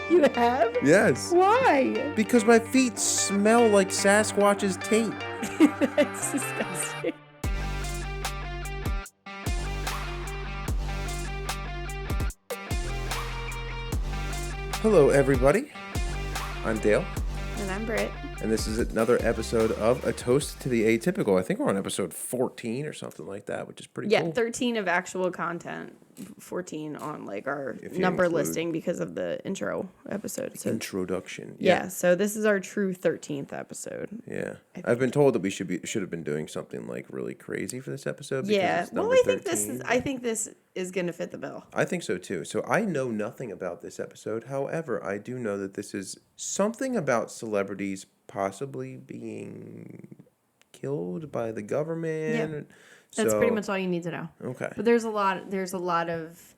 You have? Yes. Why? Because my feet smell like Sasquatch's taint. That's disgusting. Hello, everybody. I'm Dale. And I'm Brit. And this is another episode of A Toast to the Atypical. I think we're on episode 14 or something like that, which is pretty cool. Yeah, 13 of actual content, 14 on like our If you number include- listing because of the intro episode. So, Introduction. yeah, so this is our true 13th episode. Yeah. I've been told that we should have been doing something like really crazy for this episode. Because Yeah, it's well, number I think this is going to fit the bill. I think so too. So I know nothing about this episode. However, I do know that this is something about celebrities possibly being killed by the government. Yeah. That's pretty much all you need to know. Okay. But there's a lot of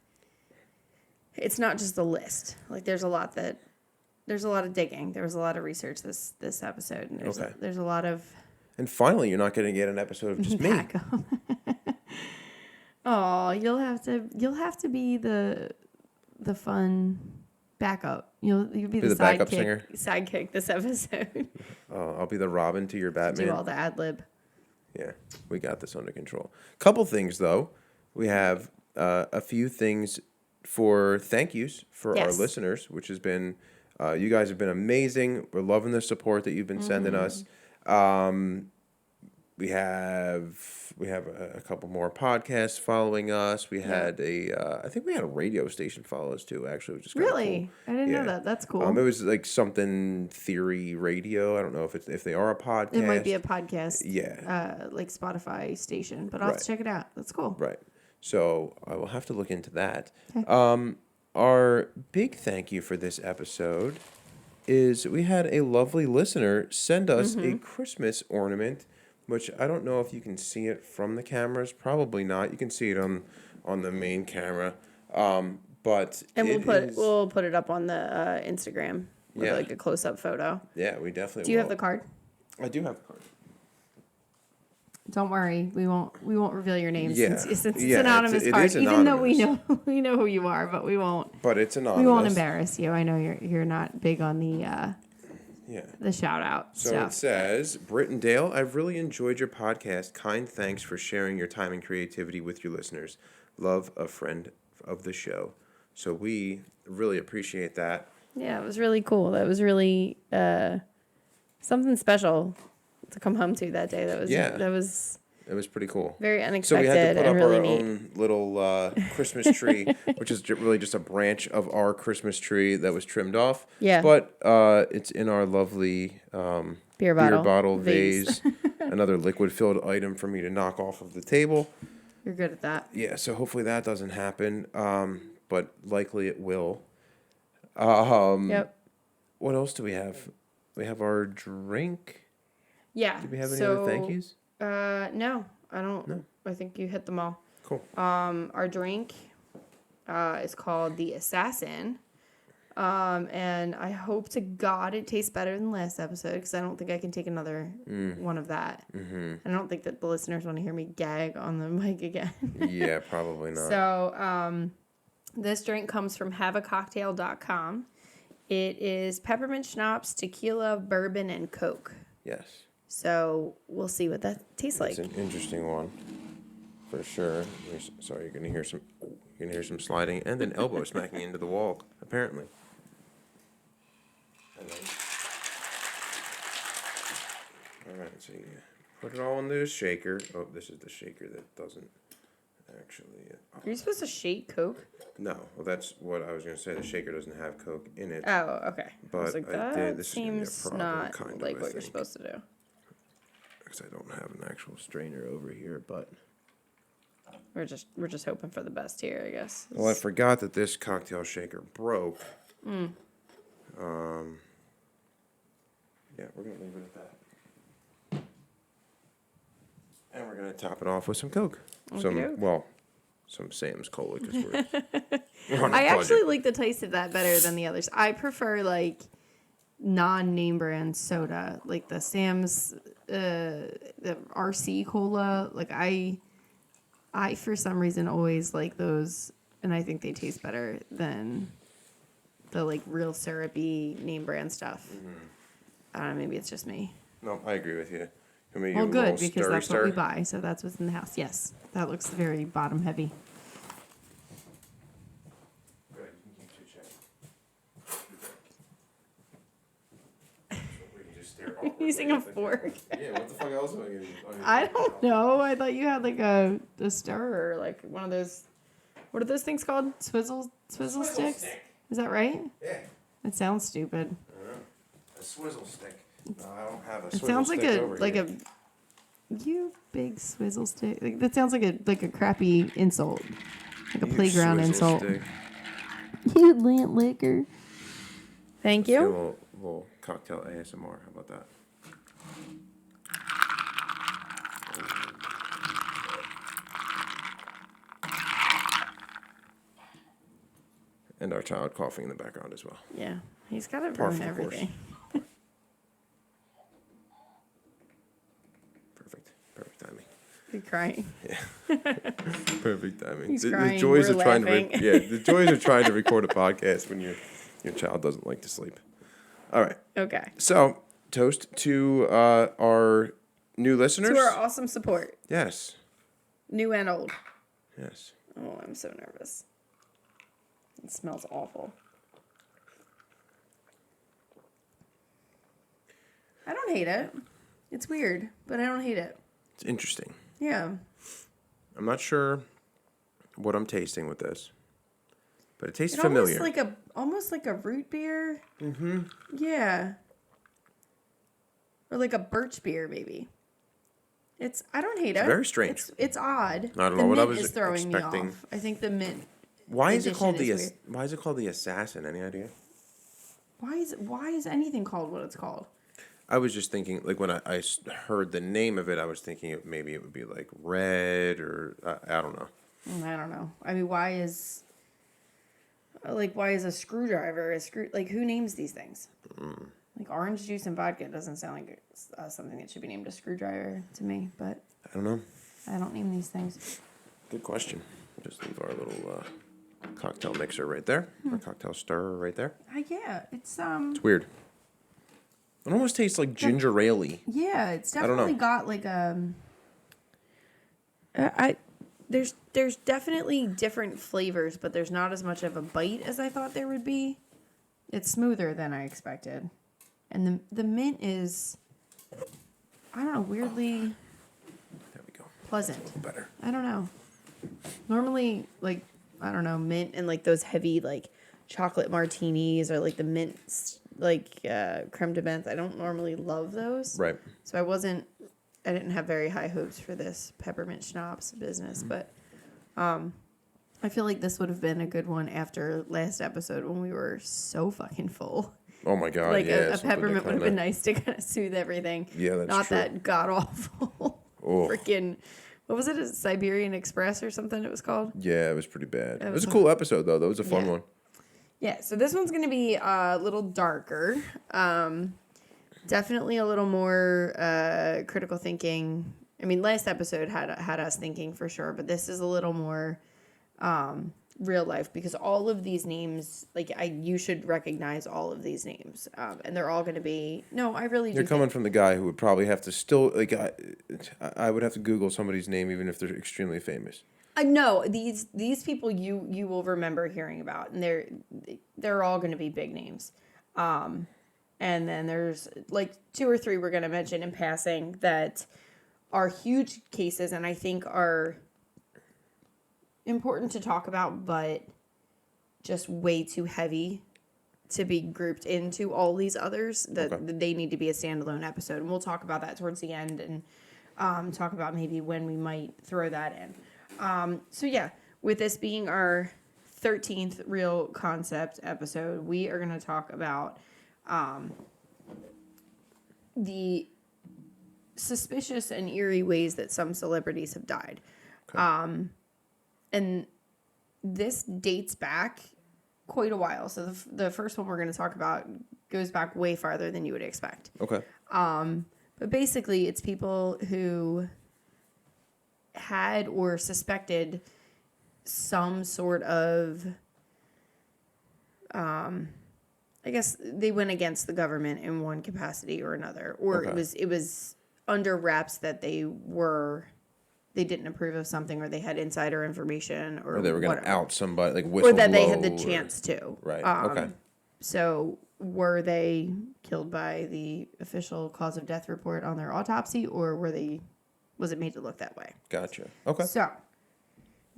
it's not just a list. Like there's a lot of digging. There was a lot of research this episode, and there's a lot of And finally, you're not going to get an episode of just me. Oh, you'll have to be the fun backup. You'll be the backup singer? Sidekick this episode. I'll be the Robin to your Batman. Do all the ad lib. Yeah, we got this under control. Couple things though, we have a few things for thank yous for our listeners, which has been you guys have been amazing. We're loving the support that you've been sending us. We have a couple more podcasts following us. We had I think we had a radio station follow us too. Actually, which is kind of Really? cool. I didn't know that. That's cool. It was like something Theory Radio. I don't know if they are a podcast. It might be a podcast. Yeah. Like Spotify station, but I'll have to check it out. That's cool. Right. So I will have to look into that. Okay. Our big thank you for this episode is we had a lovely listener send us a Christmas ornament, which I don't know if you can see it from the cameras. Probably not. You can see it on the main camera. But we'll put it up on the Instagram with like a close up photo. Yeah, we definitely. Do you have the card? I do have the card. Don't worry, we won't reveal your name since it's an Yeah, anonymous it card. is Even though anonymous. we know who you are, but we won't. But it's anonymous. We won't embarrass you. I know you're not big on the shout out So stuff. it says, Brit and Dale, I've really enjoyed your podcast. Kind thanks for sharing your time and creativity with your listeners. Love, a friend of the show. So we really appreciate that. Yeah, it was really cool. That was really something special to come home to that day. It was pretty cool. Very unexpected. So we had to put up really our neat. own little Christmas tree, which is really just a branch of our Christmas tree that was trimmed off. Yeah. But it's in our lovely beer bottle vase. Another liquid-filled item for me to knock off of the table. You're good at that. Yeah, so hopefully that doesn't happen, but likely it will. Yep. What else do we have? We have our drink. Yeah. Do we have any other thank yous? No, I don't. No. I think you hit them all. Cool. Our drink is called the Assassin. And I hope to God it tastes better than last episode because I don't think I can take another one of that. Mm-hmm. I don't think that the listeners want to hear me gag on the mic again. Yeah, probably not. So, this drink comes from haveacocktail.com. It is peppermint schnapps, tequila, bourbon, and Coke. Yes. So we'll see what that tastes like. It's an interesting one, for sure. Sorry, you're gonna hear some sliding and an elbow smacking into the wall. Apparently. All right, so you put it all in the shaker. Oh, this is the shaker that doesn't actually. Are you supposed to shake Coke? No, well, that's what I was gonna say. The shaker doesn't have Coke in it. Oh, okay. But I was like, I that did. This seems is gonna be a problem, not kind of, like I what you're think. supposed to do. Because I don't have an actual strainer over here, but. We're just hoping for the best here, I guess. Well, I forgot that this cocktail shaker broke. Yeah, we're going to leave it at that. And we're going to top it off with some Coke. Some Sam's Cola, because we're on a I budget. actually like the taste of that better than the others. I prefer, like, non-name brand soda. Like the Sam's, the RC Cola. Like, I for some reason always like those, and I think they taste better than the like real syrupy name brand stuff. Mm-hmm. I don't know, maybe it's just me. No, I agree with you. Well, good, because that's what we buy, so that's what's in the house. Yes, that looks very bottom heavy. Good, you can keep chit-chatting. Using a fork. Yeah, what the fuck else am I getting? I don't know. I thought you had like a stirrer, like one of those. What are those things called? Swizzle sticks? Stick. Is that right? Yeah. It sounds stupid. I don't know. A swizzle stick. No, I don't have a It swizzle sounds like stick a over like here. you big swizzle stick. Like, that sounds like a crappy insult, like a playground swizzle insult. stick. You lint liquor. Thank Let's do you. a little cocktail ASMR. How about that? And our child coughing in the background as well. Yeah, he's got to Par ruin for the everything. Perfect timing. You're crying. Yeah. Perfect timing. He's The crying, joys we're of trying laughing. the joys of trying to record a podcast when your child doesn't like to sleep. All right. Okay. So, toast to our new listeners. To our awesome support, Yes. new and old. Yes. Oh, I'm so nervous. It smells awful. I don't hate it. It's weird, but I don't hate it. It's interesting. Yeah. I'm not sure what I'm tasting with this, but it tastes It familiar. almost like a root beer. Mm-hmm. Yeah. Or like a birch beer, maybe. I don't hate it. very strange. It's odd. I don't the know what I mint was is throwing expecting. me off. I think the mint. Why is it called addition is weird. Why is it called the Assassin? Any idea? Why is anything called what it's called? I was just thinking, like when I heard the name of it, I was thinking maybe it would be like red or I don't know. I don't know. I mean, why is a screwdriver like who names these things? Like orange juice and vodka doesn't sound like something that should be named a screwdriver to me, but I don't know. I don't name these things. Good question. Just leave our little cocktail mixer right there, our cocktail stirrer right there. Yeah, it's It's weird. It almost tastes like ginger ale-y. yeah, it's I don't know. definitely got like there's definitely different flavors, but there's not as much of a bite as I thought there would be. It's smoother than I expected. And the mint is, I don't know, weirdly There we go. pleasant. A little better. I don't know. Normally, like, I don't know, mint and like those heavy like chocolate martinis or like the mint like creme de menthe. I don't normally love those. Right. So I didn't have very high hopes for this peppermint schnapps business, but I feel like this would have been a good one after last episode when we were so fucking full. Oh my God! Like yeah, a something peppermint to would have been kinda- nice to kind of soothe everything. Yeah, that's Not true. that god awful. Oh. Freaking, what was it? A Siberian Express or something it was called? Yeah, it was pretty bad. It was a was cool episode though. That was a fun Yeah. one. Yeah, so this one's going to be a little darker. Definitely a little more critical thinking. I mean, last episode had us thinking for sure, but this is a little more real life because all of these names, you should recognize all of these names, and they're all going to be. No, I really do. You're coming from the guy who would probably have to still I would have to Google somebody's name even if they're extremely famous. I know these people you will remember hearing about, and they're all going to be big names. And then there's like 2 or 3 we're going to mention in passing that are huge cases and I think are important to talk about, but just way too heavy to be grouped into all these others. That they need to be a standalone episode, and we'll talk about that towards the end and talk about maybe when we might throw that in. So yeah, with this being our 13th real concept episode, we are going to talk about the suspicious and eerie ways that some celebrities have died. Okay. And this dates back quite a while. So the first one we're going to talk about goes back way farther than you would expect. Okay. But basically, it's people who had or suspected some sort of I guess they went against the government in one capacity or another, or it was under wraps that they didn't approve of something, or they had insider information, or they were going to out somebody, like whistle or that they blow, had the chance to. Right. Okay. So were they killed by the official cause of death report on their autopsy, or was it made to look that way? Gotcha. Okay. So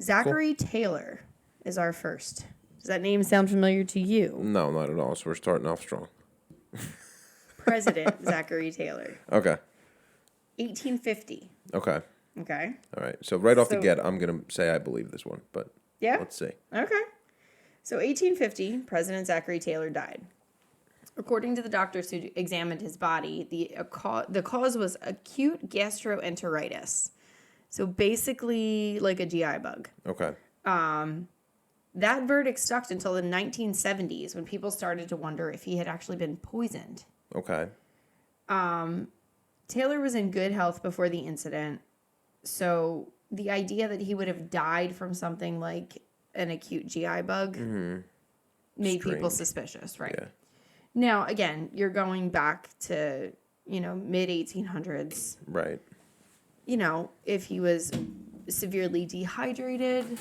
Zachary Taylor is our first. Does that name sound familiar to you? No, not at all. So we're starting off strong. President Zachary Taylor. Okay. 1850. Okay. Okay. All right. So right off the get, I'm going to say I believe this one, but let's see. Okay. So 1850, President Zachary Taylor died. According to the doctors who examined his body, the cause was acute gastroenteritis. So basically like a GI bug. Okay. That verdict stuck until the 1970s when people started to wonder if he had actually been poisoned. Okay. Taylor was in good health before the incident. So the idea that he would have died from something like an acute GI bug made people suspicious, right? Yeah. Now, again, you're going back to, mid 1800s. Right. If he was severely dehydrated,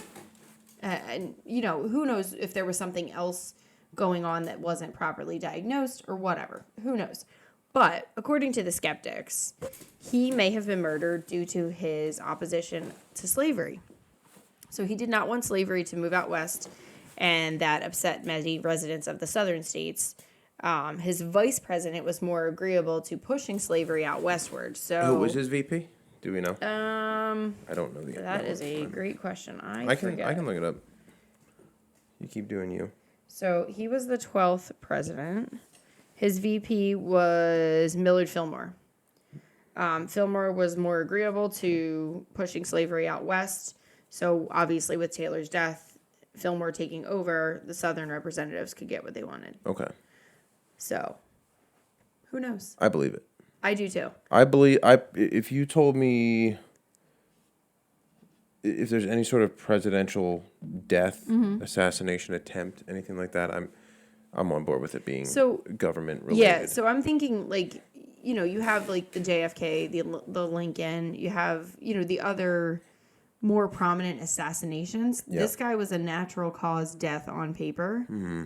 and, who knows if there was something else going on that wasn't properly diagnosed or whatever. Who knows? But according to the skeptics, he may have been murdered due to his opposition to slavery. So he did not want slavery to move out west, and that upset many residents of the southern states. His vice president was more agreeable to pushing slavery out westward. So who was his VP? Do we know? I don't know the answer. That is a great question. I can look it up. You keep doing you. So he was the 12th president. His VP was Millard Fillmore. Fillmore was more agreeable to pushing slavery out west. So obviously with Taylor's death, Fillmore taking over, the Southern representatives could get what they wanted. Okay. So who knows? I believe it. I do too. If you told me if there's any sort of presidential death, assassination attempt, anything like that, I'm on board with it being government related. Yeah, so I'm thinking you have like the JFK, the Lincoln, you have, the other more prominent assassinations. Yep. This guy was a natural cause death on paper. Mm-hmm.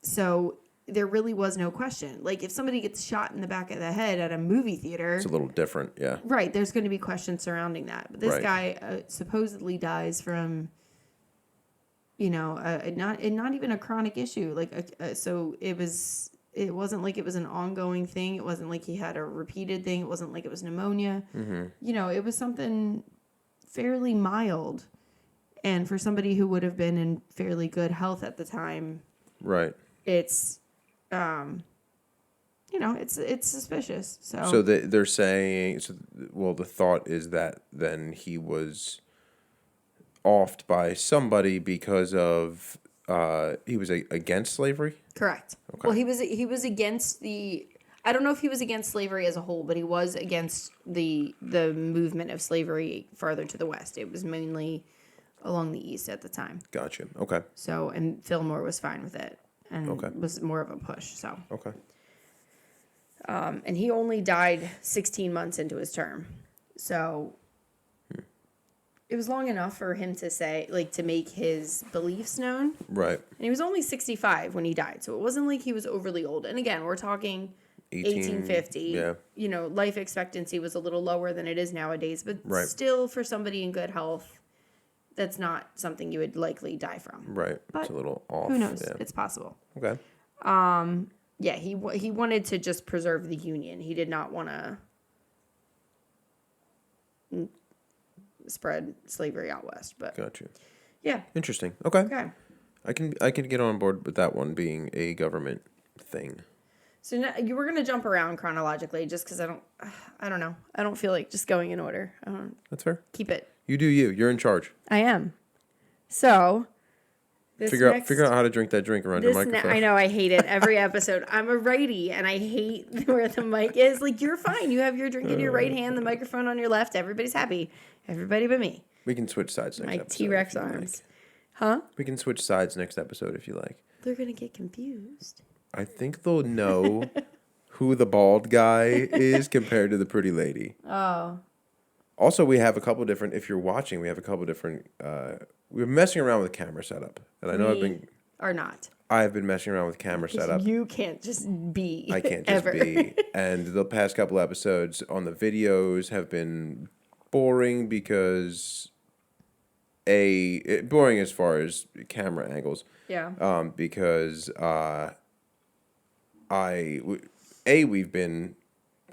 So there really was no question. Like if somebody gets shot in the back of the head at a movie theater, it's a little different, yeah. Right, there's going to be questions surrounding that. But this guy supposedly dies from not even a chronic issue. So it wasn't like it was an ongoing thing. It wasn't like he had a repeated thing. It wasn't like it was pneumonia. Mm-hmm. It was something fairly mild. And for somebody who would have been in fairly good health at the time, right? It's, it's suspicious. So they're saying, the thought is that then he was offed by somebody because of he was against slavery. Correct. Okay. Well, he was against the. I don't know if he was against slavery as a whole, but he was against the movement of slavery farther to the west. It was mainly along the east at the time. Gotcha. Okay. So, and Fillmore was fine with it, and was more of a push. So. Okay. And he only died 16 months into his term, so. It was long enough for him to say, to make his beliefs known. Right. And he was only 65 when he died, so it wasn't like he was overly old. And again, we're talking 1850. Yeah. Life expectancy was a little lower than it is nowadays, but still for somebody in good health, that's not something you would likely die from. Right. But it's a little off. Who knows? Yeah. It's possible. Okay. Yeah, he wanted to just preserve the Union. He did not want to spread slavery out west, but gotcha. Yeah. Interesting. Okay. Okay. I can get on board with that one being a government thing. So now, you were gonna jump around chronologically just because I don't know. I don't feel like just going in order. That's fair. Keep it. You do you. You're in charge. I am. So. Figure out how to drink that drink around your microphone. I know, I hate it every episode. I'm a righty, and I hate where the mic is. You're fine. You have your drink in your right hand, the microphone on your left. Everybody's happy. Everybody but me. We can switch sides next episode. My T-Rex arms. Like. Huh? We can switch sides next episode if you like. They're going to get confused. I think they'll know who the bald guy is compared to the pretty lady. Oh. Also, we have a couple different, if you're watching, we have a couple different, we're messing around with camera setup. And I know Or not. I've been messing around with camera setup. You can't just be. I can't just ever. be. And the past couple episodes on the videos have been boring because boring as far as camera angles. Yeah. Because we've been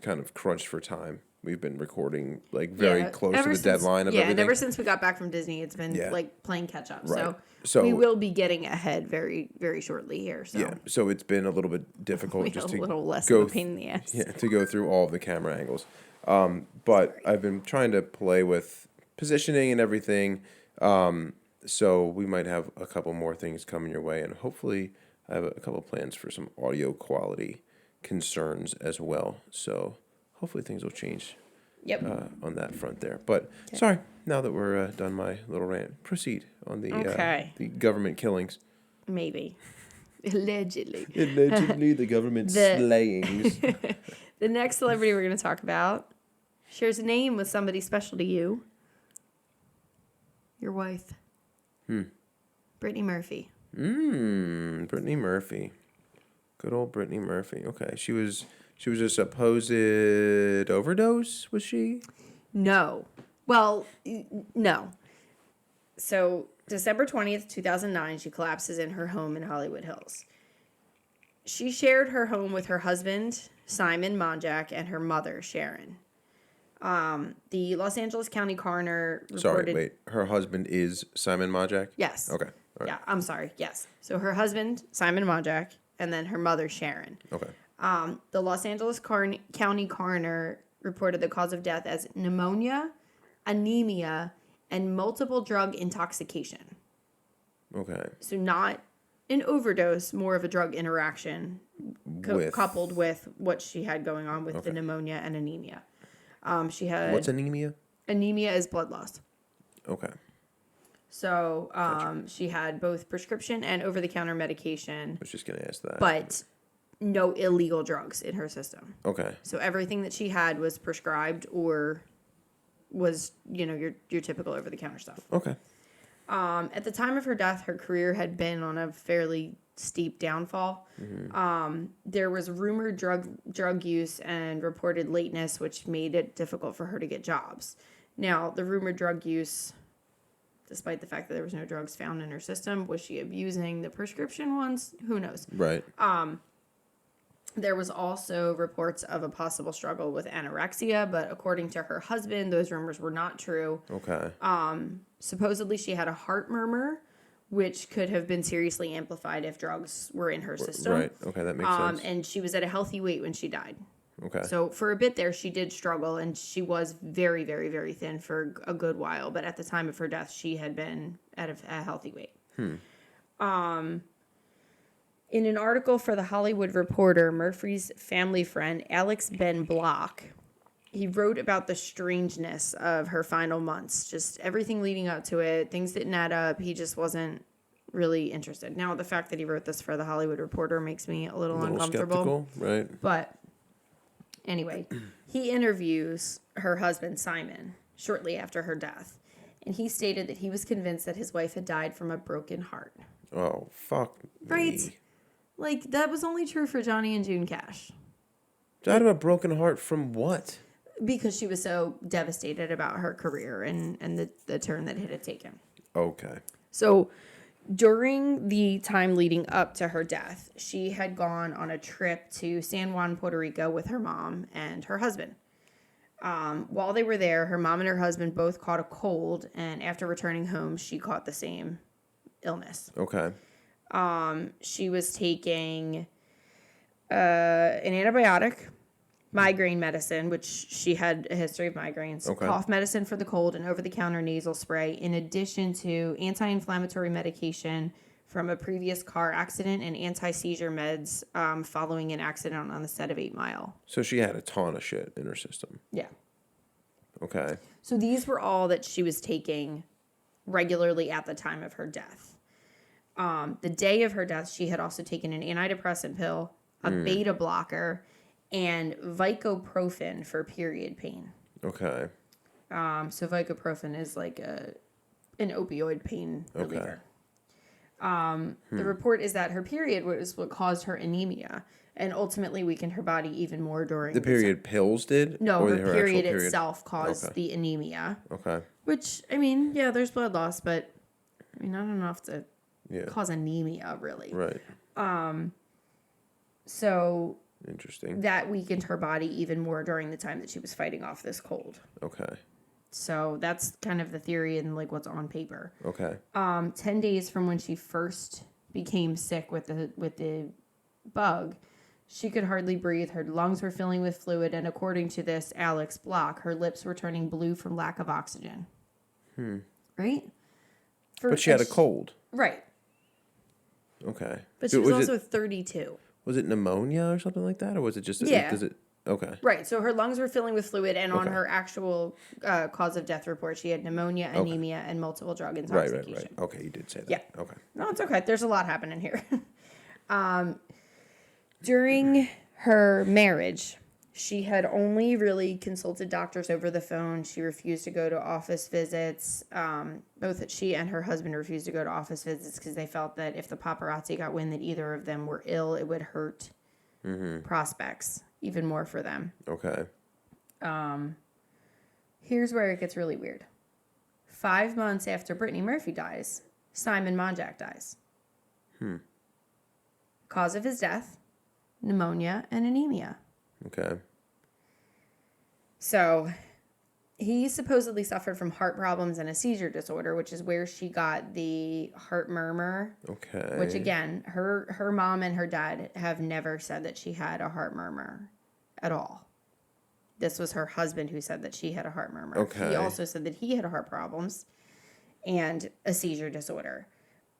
kind of crunched for time. We've been recording like very close to the deadline of everything. And ever since we got back from Disney, it's been like playing catch up. Right. So we will be getting ahead very, very shortly here. So. Yeah, so it's been a little bit difficult just to a little less of a pain in the ass. Yeah, to go through all of the camera angles. But I've been trying to play with positioning and everything. So we might have a couple more things coming your way, and hopefully I have a couple plans for some audio quality concerns as well. So hopefully things will change. Yep. On that front there. But sorry, now that we're done my little rant, proceed on the government killings. Maybe. Allegedly. Allegedly, the government slayings. The next celebrity we're going to talk about shares a name with somebody special to you. Your wife. Brittany Murphy. Brittany Murphy. Good old Brittany Murphy. Okay, she was a supposed overdose, was she? No. Well, no. So, December 20th, 2009, she collapses in her home in Hollywood Hills. She shared her home with her husband, Simon Monjack, and her mother, Sharon. The Los Angeles County coroner reported... Sorry, wait. Her husband is Simon Monjack? Yes. Okay. Right. Yeah, I'm sorry. Yes. So, her husband, Simon Monjack, and then her mother, Sharon. Okay. The Los Angeles County coroner reported the cause of death as pneumonia, anemia, and multiple drug intoxication. Okay. So not an overdose, more of a drug interaction coupled with what she had going on with the pneumonia and anemia. She had... What's anemia? Anemia is blood loss. Okay. So she had both prescription and over-the-counter medication. I was just going to ask that. But no illegal drugs in her system. Okay. So everything that she had was prescribed or was, your typical over-the-counter stuff. Okay. At the time of her death, her career had been on a fairly steep downfall. There was rumored drug use and reported lateness, which made it difficult for her to get jobs. Now, the rumored drug use, despite the fact that there was no drugs found in her system, was she abusing the prescription ones? Who knows? Right. There was also reports of a possible struggle with anorexia, but according to her husband, those rumors were not true. Okay. Supposedly she had a heart murmur, which could have been seriously amplified if drugs were in her system. Right. Okay, that makes sense. And she was at a healthy weight when she died. Okay. So for a bit there, she did struggle, and she was very, very, very thin for a good while. But at the time of her death, she had been at a healthy weight. In an article for The Hollywood Reporter, Murphy's family friend, Alex Ben Block, he wrote about the strangeness of her final months. Just everything leading up to it, things didn't add up. He just wasn't really interested. Now, the fact that he wrote this for The Hollywood Reporter makes me a little uncomfortable. Skeptical, right? But anyway, he interviews her husband, Simon, shortly after her death. And he stated that he was convinced that his wife had died from a broken heart. Oh, fuck me. Right? Like, that was only true for Johnny and June Cash. Died of a broken heart from what? Because she was so devastated about her career and the turn that it had taken. Okay. So, during the time leading up to her death, she had gone on a trip to San Juan, Puerto Rico with her mom and her husband. While they were there, her mom and her husband both caught a cold, and after returning home, she caught the same illness. Okay. She was taking an antibiotic, migraine medicine, which she had a history of migraines, cough medicine for the cold, and over-the-counter nasal spray, in addition to anti-inflammatory medication from a previous car accident and anti-seizure meds following an accident on the set of 8 Mile. So she had a ton of shit in her system. Yeah. Okay. So these were all that she was taking regularly at the time of her death. The day of her death, she had also taken an antidepressant pill, a beta blocker, and Vicoprofen for period pain. Okay. So Vicoprofen is like an opioid pain reliever. The report is that her period was what caused her anemia and ultimately weakened her body even more during the period pills did? No, or her actual period itself caused the anemia. Okay. Which, I mean, yeah, there's blood loss, but I mean, not enough to cause anemia, really. Right. So interesting. That weakened her body even more during the time that she was fighting off this cold. Okay. So that's kind of the theory and like what's on paper. Okay. 10 days from when she first became sick with the bug, she could hardly breathe. Her lungs were filling with fluid, and according to this Alex Block, her lips were turning blue from lack of oxygen. Right? But she had a cold. Right. Okay. But she was also 32. Was it pneumonia or something like that, or was it just? Okay. Right. So her lungs were filling with fluid, and on her actual cause of death report, she had pneumonia, anemia, and multiple drug intoxication. Right. Okay, you did say that. Yeah. Okay. No, it's okay. There's a lot happening here. During her marriage, she had only really consulted doctors over the phone. She refused to go to office visits. Both she and her husband refused to go to office visits because they felt that if the paparazzi got wind that either of them were ill, it would hurt prospects even more for them. Okay. Here's where it gets really weird. 5 months after Brittany Murphy dies, Simon Monjack dies. Cause of his death, pneumonia and anemia. Okay. So he supposedly suffered from heart problems and a seizure disorder, which is where she got the heart murmur. Okay. Which again, her mom and her dad have never said that she had a heart murmur at all. This was her husband who said that she had a heart murmur. Okay. He also said that he had heart problems and a seizure disorder.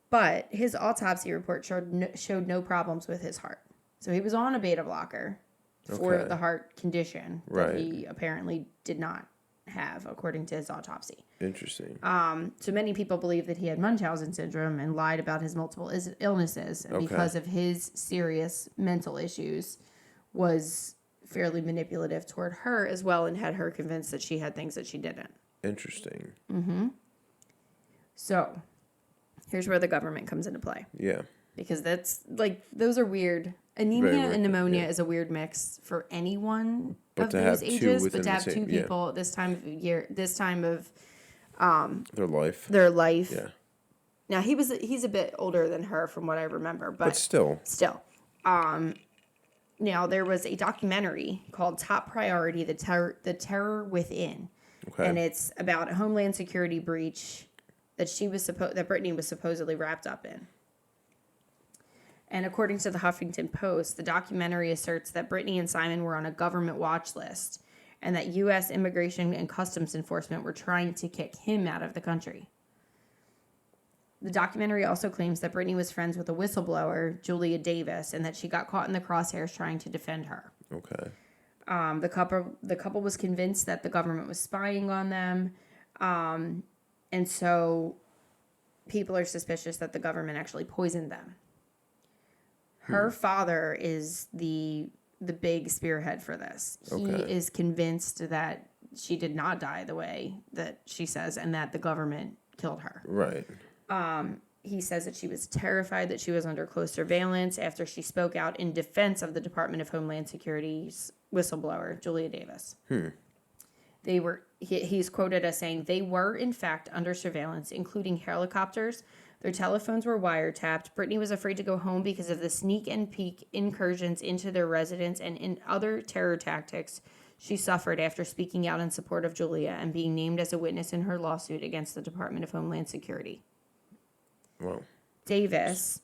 But his autopsy report showed no problems with his heart. So he was on a beta blocker for the heart condition that he apparently did not have, according to his autopsy. Interesting. So many people believe that he had Munchausen syndrome and lied about his multiple illnesses. And because of his serious mental issues, was fairly manipulative toward her as well and had her convinced that she had things that she didn't. Interesting. So here's where the government comes into play. Yeah. Because that's, like, those are weird. Anemia and pneumonia is a weird mix for anyone of those ages. But to have two people this time of year, this time of their life. Yeah. Now, he's a bit older than her from what I remember. But still. Now, there was a documentary called Top Priority, The Terror Within. Okay. And it's about a Homeland Security breach that Brittany was supposedly wrapped up in. And according to the Huffington Post, the documentary asserts that Brittany and Simon were on a government watch list and that U.S. Immigration and Customs Enforcement were trying to kick him out of the country. The documentary also claims that Brittany was friends with a whistleblower, Julia Davis, and that she got caught in the crosshairs trying to defend her. Okay. The couple was convinced that the government was spying on them, and so people are suspicious that the government actually poisoned them. Her father is the big spearhead for this. He is convinced that she did not die the way that she says and that the government killed her. Right. He says that she was terrified that she was under close surveillance after she spoke out in defense of the Department of Homeland Security's whistleblower, Julia Davis. He's quoted as saying, "They were, in fact, under surveillance, including helicopters. Their telephones were wiretapped. Brittany was afraid to go home because of the sneak and peek incursions into their residence and in other terror tactics she suffered after speaking out in support of Julia and being named as a witness in her lawsuit against the Department of Homeland Security." Wow. Davis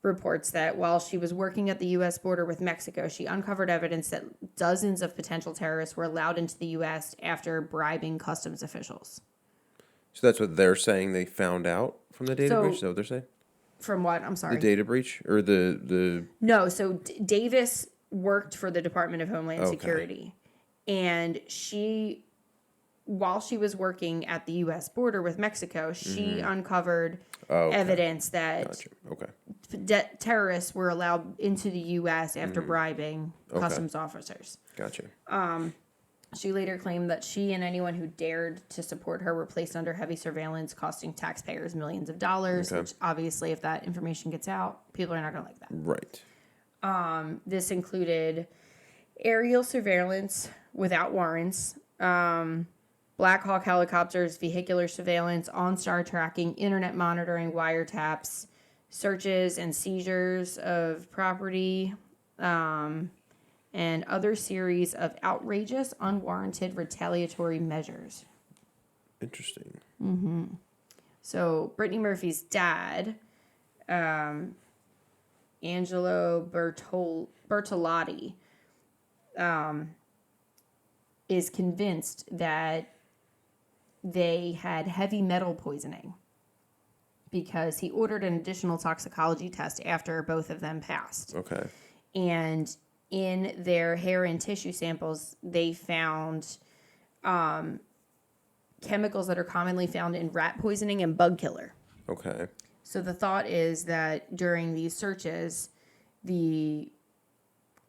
reports that while she was working at the U.S. border with Mexico, she uncovered evidence that dozens of potential terrorists were allowed into the U.S. after bribing customs officials. So that's what they're saying they found out from the data breach? Is that what they're saying? From what? I'm sorry. The data breach? Or the... No, so Davis worked for the Department of Homeland Security. And she while she was working at the U.S. border with Mexico, she uncovered evidence that Gotcha. Okay. terrorists were allowed into the U.S. after bribing customs officers. Gotcha. She later claimed that she and anyone who dared to support her were placed under heavy surveillance, costing taxpayers millions of dollars, which obviously, if that information gets out, people are not going to like that. Right. This included aerial surveillance without warrants, Black Hawk helicopters, vehicular surveillance, OnStar tracking, internet monitoring, wiretaps, searches and seizures of property, and other series of outrageous, unwarranted retaliatory measures. Interesting. So Brittany Murphy's dad, Angelo Bertolotti, is convinced that they had heavy metal poisoning because he ordered an additional toxicology test after both of them passed. Okay. And in their hair and tissue samples, they found chemicals that are commonly found in rat poisoning and bug killer. Okay. So the thought is that during these searches, the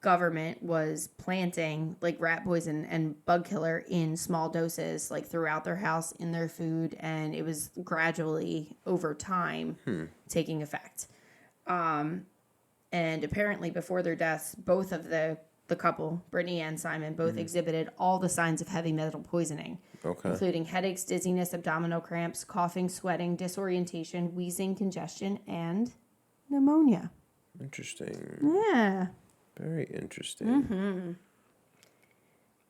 government was planting like rat poison and bug killer in small doses, like throughout their house, in their food, and it was gradually over time taking effect. And apparently before their deaths, both of the couple, Brittany and Simon, both exhibited all the signs of heavy metal poisoning, including headaches, dizziness, abdominal cramps, coughing, sweating, disorientation, wheezing, congestion, and pneumonia. Interesting. Yeah. Very interesting.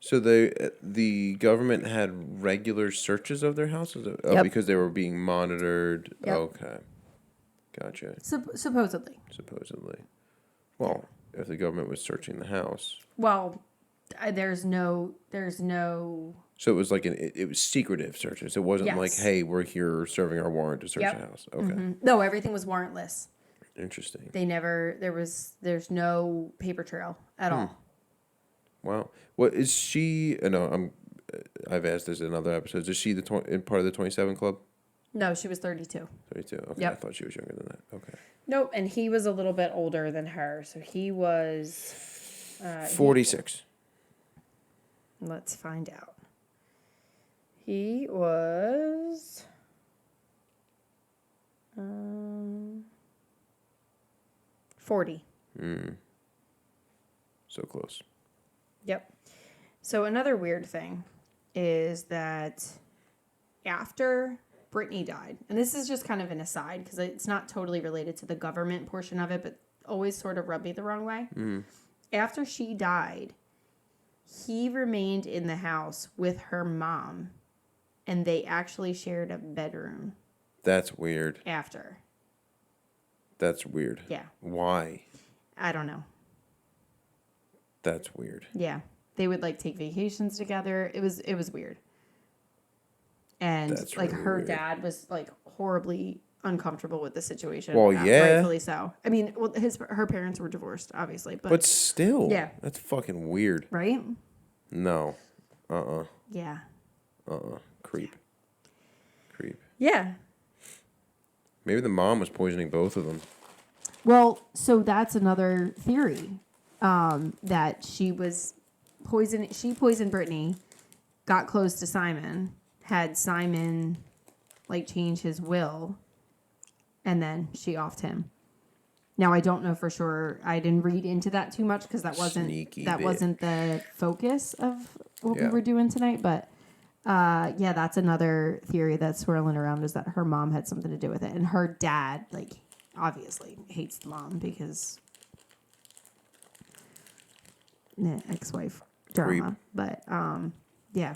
So the government had regular searches of their houses? Because they were being monitored? Yep. Okay. Gotcha. Supposedly. Well, if the government was searching the house. Well, there's no. So it was like it was secretive searches. It wasn't like, hey, we're here serving our warrant to search the house. Okay. No, everything was warrantless. Interesting. There's no paper trail at all. Wow. What is she? No, I've asked this in other episodes. Is she part of the 27 Club? No, she was 32. 32. Okay. Yep. I thought she was younger than that. Okay. Nope, and he was a little bit older than her, so he was 46. Let's find out. He was 40. So close. Yep. So another weird thing is that after Brittany died, and this is just kind of an aside because it's not totally related to the government portion of it, but always sort of rubbed me the wrong way. After she died, he remained in the house with her mom, and they actually shared a bedroom. That's weird. After. That's weird. Yeah. Why? I don't know. That's weird. Yeah. They would like take vacations together. It was weird. And That's like really her weird. dad was like horribly uncomfortable with the situation. Well, yeah. Rightfully so. I mean, well, her parents were divorced, obviously, But still. Yeah. That's fucking weird. Right? No. Yeah. Creep. Yeah. Maybe the mom was poisoning both of them. Well, so that's another theory. That she poisoned Brittany, got close to Simon, had Simon like change his will, and then she offed him. Now I don't know for sure. I didn't read into that too much because that wasn't the focus of what we were doing tonight. But that's another theory that's swirling around, is that her mom had something to do with it, and her dad like obviously hates the mom because ex-wife drama. Creep. But yeah.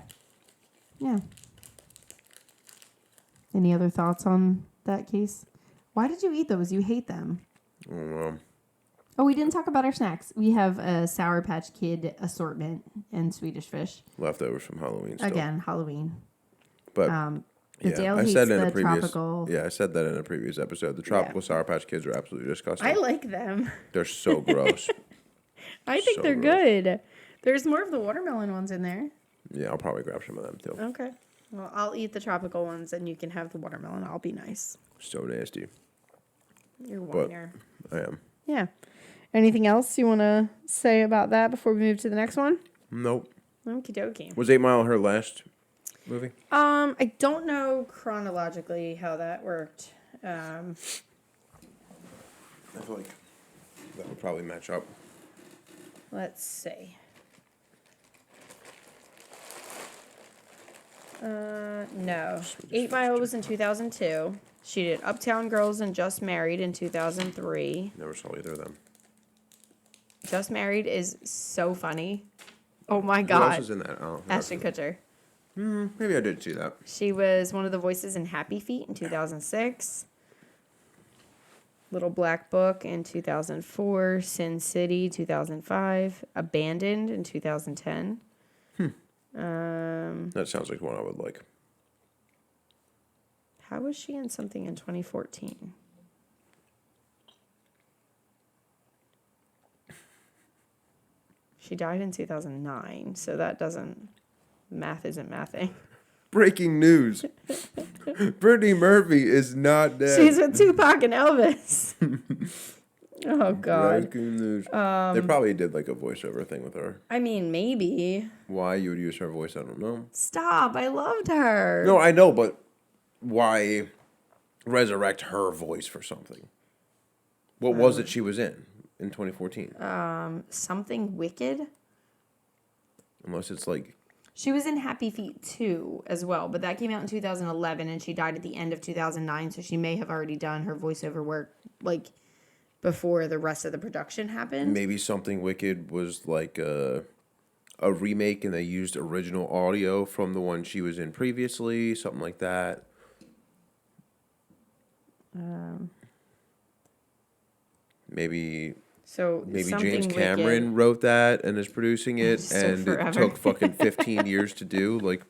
Any other thoughts on that case? Why did you eat those? You hate them. I don't know. Oh, we didn't talk about our snacks. We have a Sour Patch Kid assortment and Swedish Fish. Leftovers from Halloween. Still. Again, Halloween. But Dale hates the tropical. Yeah, I said that in a previous episode. The tropical Sour Patch Kids are absolutely disgusting. I like them. They're so gross. I think they're good. There's more of the watermelon ones in there. Yeah, I'll probably grab some of them too. Okay. Well, I'll eat the tropical ones, and you can have the watermelon. I'll be nice. So nasty. You're a whiner. I am. Yeah. Anything else you want to say about that before we move to the next one? Nope. Okie dokie. Was 8 Mile her last movie? I don't know chronologically how that worked. I feel like that would probably match up. Let's see. No. 8 Mile was in 2002. She did Uptown Girls and Just Married in 2003. Never saw either of them. Just Married is so funny. Oh my Who God. else is in that? Oh, Ashton Kutcher. Maybe I did see that. She was one of the voices in Happy Feet in 2006. Little Black Book in 2004. Sin City 2005. Abandoned in 2010. That sounds like one I would like. How was she in something in 2014? She died in 2009, so that doesn't... Math isn't mathing. Breaking news. Brittany Murphy is not dead. She's with Tupac and Elvis. Oh, God. Breaking news. They probably did like a voiceover thing with her. I mean, maybe. Why you would use her voice, I don't know. Stop. I loved her. No, I know, but why resurrect her voice for something? What was it she was in 2014? Something Wicked. Unless it's like... She was in Happy Feet 2 as well, but that came out in 2011, and she died at the end of 2009, so she may have already done her voiceover work, like, before the rest of the production happened. Maybe Something Wicked was like a remake, and they used original audio from the one she was in previously, something like that. Maybe James Cameron wrote that and is producing it, and it took fucking 15 years to do, like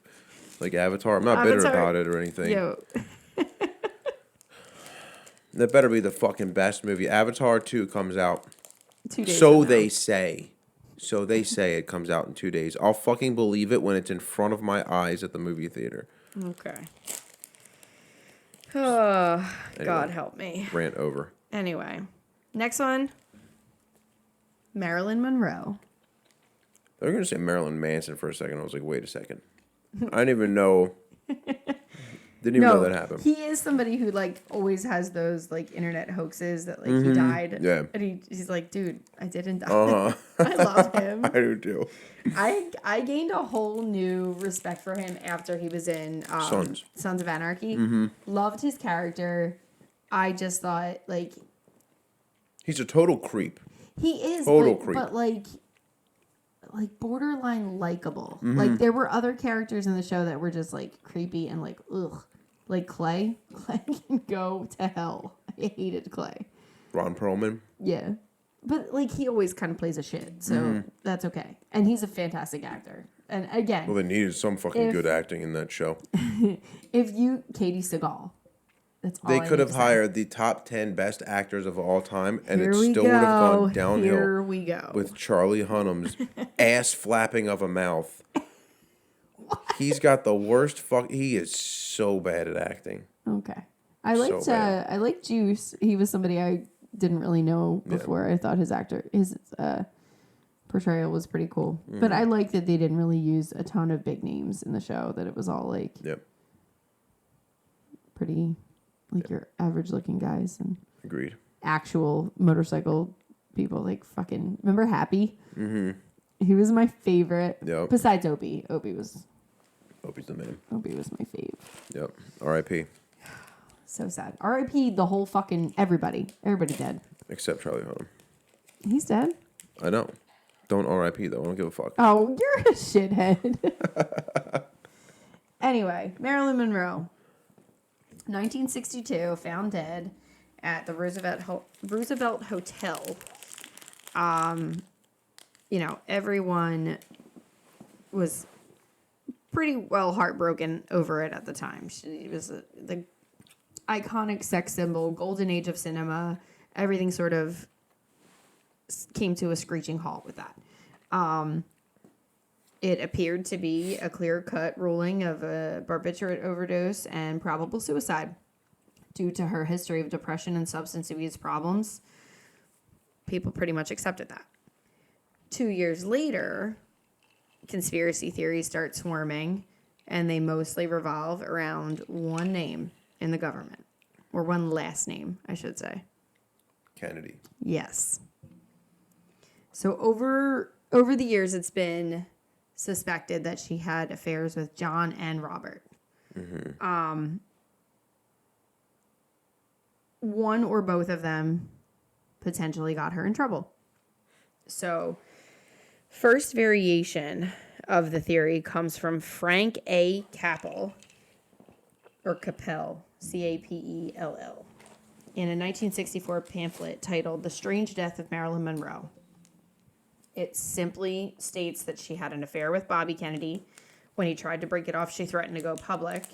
Avatar. I'm not bitter about it or anything. Yo. That better be the fucking best movie. Avatar 2 comes out. 2 days So from now. they say. So they say it comes out in 2 days. I'll fucking believe it when it's in front of my eyes at the movie theater. Okay. Oh, Anyway, God help me. Rant over. Anyway, next one. Marilyn Monroe. They were going to say Marilyn Manson for a second. I was like, wait a second. I didn't even know. Didn't even know that happened. He is somebody who, like, always has those, like, internet hoaxes that, like, he died. Yeah. And he's like, dude, I didn't die. Uh-huh. I love him. I do too. I gained a whole new respect for him after he was in Sons of Anarchy. Loved his character. I just thought, like... He's a total creep. He is, creep. But like borderline likable. Like, there were other characters in the show that were just, like, creepy and, like, ugh. Like Clay. Clay can go to hell. I hated Clay. Ron Perlman. Yeah. But, like, he always kind of plays a shit, so that's okay. And he's a fantastic actor. And, again... Well, they needed some fucking good acting in that show. Katie Sagal. That's all They could have hired the top 10 best actors of all time, and it still would have gone downhill. Here we go. With Charlie Hunnam's ass flapping of a mouth. He's got the worst he is so bad at acting. Okay. I liked Juice. He was somebody I didn't really know before. Yeah. I thought his portrayal was pretty cool. But I like that they didn't really use a ton of big names in the show, that it was all like pretty... Like your average looking guys and agreed. Actual motorcycle people, like fucking remember Happy? He was my favorite. Yep. Besides Opie. Opie's the man. Opie was my fave. Yep. R.I.P. So sad. R.I.P. the whole fucking everybody. Everybody dead. Except Charlie Hunnam. He's dead? I know. Don't R.I.P. though. I don't give a fuck. Oh, you're a shithead. Anyway, Marilyn Monroe. 1962, found dead at the Roosevelt Hotel. Everyone was pretty well heartbroken over it at the time. She was the iconic sex symbol, golden age of cinema. Everything sort of came to a screeching halt with that. It appeared to be a clear-cut ruling of a barbiturate overdose and probable suicide. Due to her history of depression and substance abuse problems, people pretty much accepted that. 2 years later, conspiracy theories start swarming, and they mostly revolve around one name in the government. Or one last name, I should say. Kennedy. Yes. So over the years, it's been suspected that she had affairs with John and Robert. Mm-hmm. One or both of them potentially got her in trouble. So, first variation of the theory comes from Frank A. Capel, or Capel, Capell, in a 1964 pamphlet titled The Strange Death of Marilyn Monroe. It simply states that she had an affair with Bobby Kennedy. When he tried to break it off, she threatened to go public,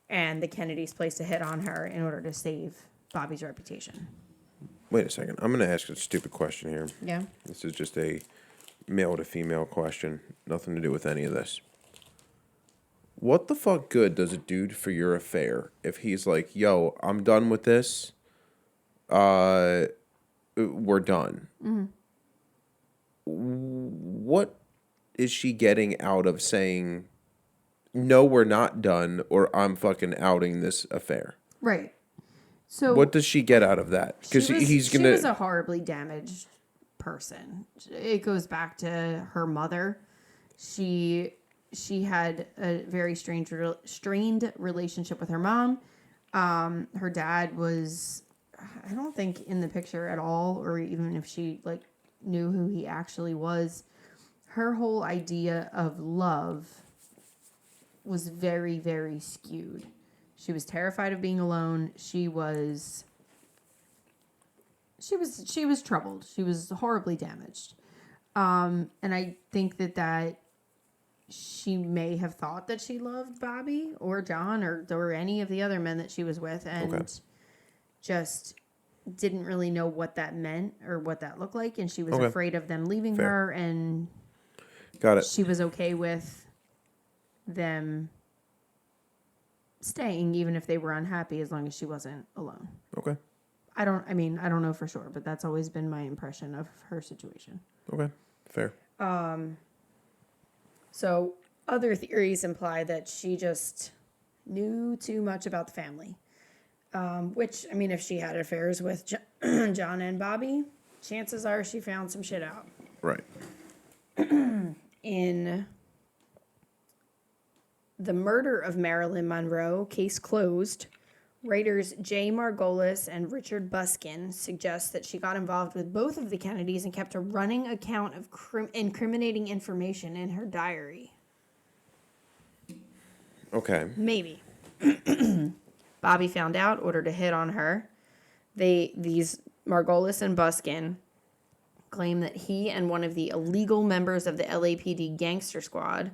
and the Kennedys placed a hit on her in order to save Bobby's reputation. Wait a second. I'm going to ask a stupid question here. Yeah. This is just a male to female question. Nothing to do with any of this. What the fuck good does it do for your affair if he's like, yo, I'm done with this. We're done. Mm-hmm. What is she getting out of saying, no, we're not done, or I'm fucking outing this affair? Right. So what does she get out of that? Because he's gonna. She was a horribly damaged person. It goes back to her mother. She had a very strained relationship with her mom. Her dad was, I don't think, in the picture at all, or even if she knew who he actually was. Her whole idea of love was very, very skewed. She was terrified of being alone. She was troubled. She was horribly damaged. And I think that she may have thought that she loved Bobby or John or any of the other men that she was with, and just didn't really know what that meant or what that looked like. And she was afraid of them leaving her, and got it. She was okay with them staying even if they were unhappy, as long as she wasn't alone. Okay. I don't know for sure, but that's always been my impression of her situation. Okay. Fair. So other theories imply that she just knew too much about the family. Which, if she had affairs with John and Bobby, chances are she found some shit out. Right. In The Murder of Marilyn Monroe, Case Closed, writers Jay Margolis and Richard Buskin suggest that she got involved with both of the Kennedys and kept a running account of incriminating information in her diary. Okay. Maybe. Bobby found out, ordered a hit on her. These Margolis and Buskin claim that he and one of the illegal members of the LAPD gangster squad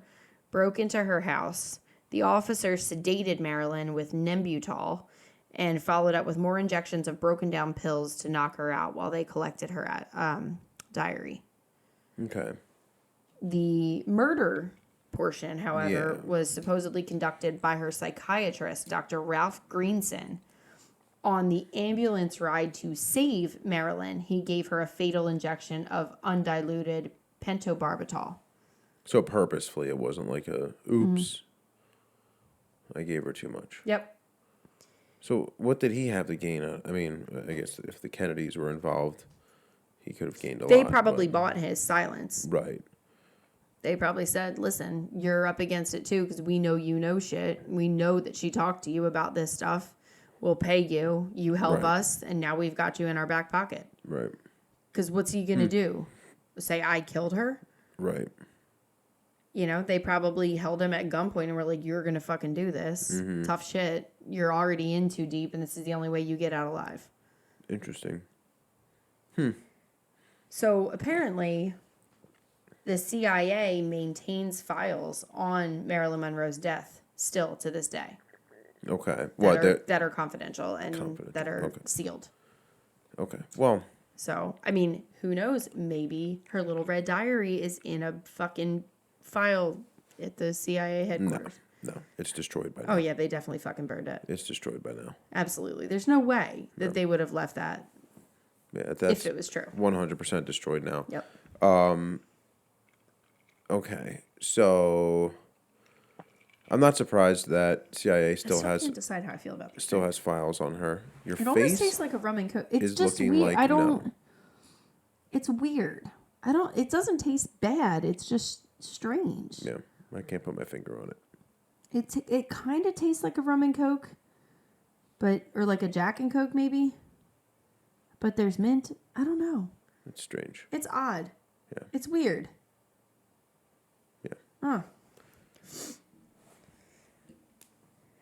broke into her house. The officer sedated Marilyn with Nembutal and followed up with more injections of broken down pills to knock her out while they collected her diary. Okay. The murder portion, however, was supposedly conducted by her psychiatrist, Dr. Ralph Greenson. On the ambulance ride to save Marilyn, he gave her a fatal injection of undiluted pentobarbital. So purposefully, it wasn't like a, oops, I gave her too much. Yep. So what did he have to gain? I guess if the Kennedys were involved, he could have gained a lot. They probably bought his silence. Right. They probably said, listen, you're up against it too because we know you know shit. We know that she talked to you about this stuff. We'll pay you. You help us, and now we've got you in our back pocket. Right. Because what's he going to do? Say, I killed her? Right. They probably held him at gunpoint and were like, you're going to fucking do this. Mm-hmm. Tough shit. You're already in too deep, and this is the only way you get out alive. Interesting. So apparently, the CIA maintains files on Marilyn Monroe's death still to this day. Okay. That are confidential and that are sealed. Okay. Well. So, who knows? Maybe her little red diary is in a fucking file at the CIA headquarters. No, it's destroyed by now. Oh, yeah, they definitely fucking burned it. It's destroyed by now. Absolutely. There's no way that they would have left that Yeah, that's if it was true. 100% destroyed now. Yep. Okay, so I'm not surprised that CIA still I has can't decide how I feel about this. still has files on her. Your It almost face tastes like a rum and coke. It's is just looking weird. like I don't. no. It's weird. I don't. It doesn't taste bad. It's just strange. Yeah, I can't put my finger on it. It kind of tastes like a rum and coke, or like a Jack and Coke maybe. But there's mint. I don't know. It's strange. It's odd. Yeah. It's weird. Yeah. Huh.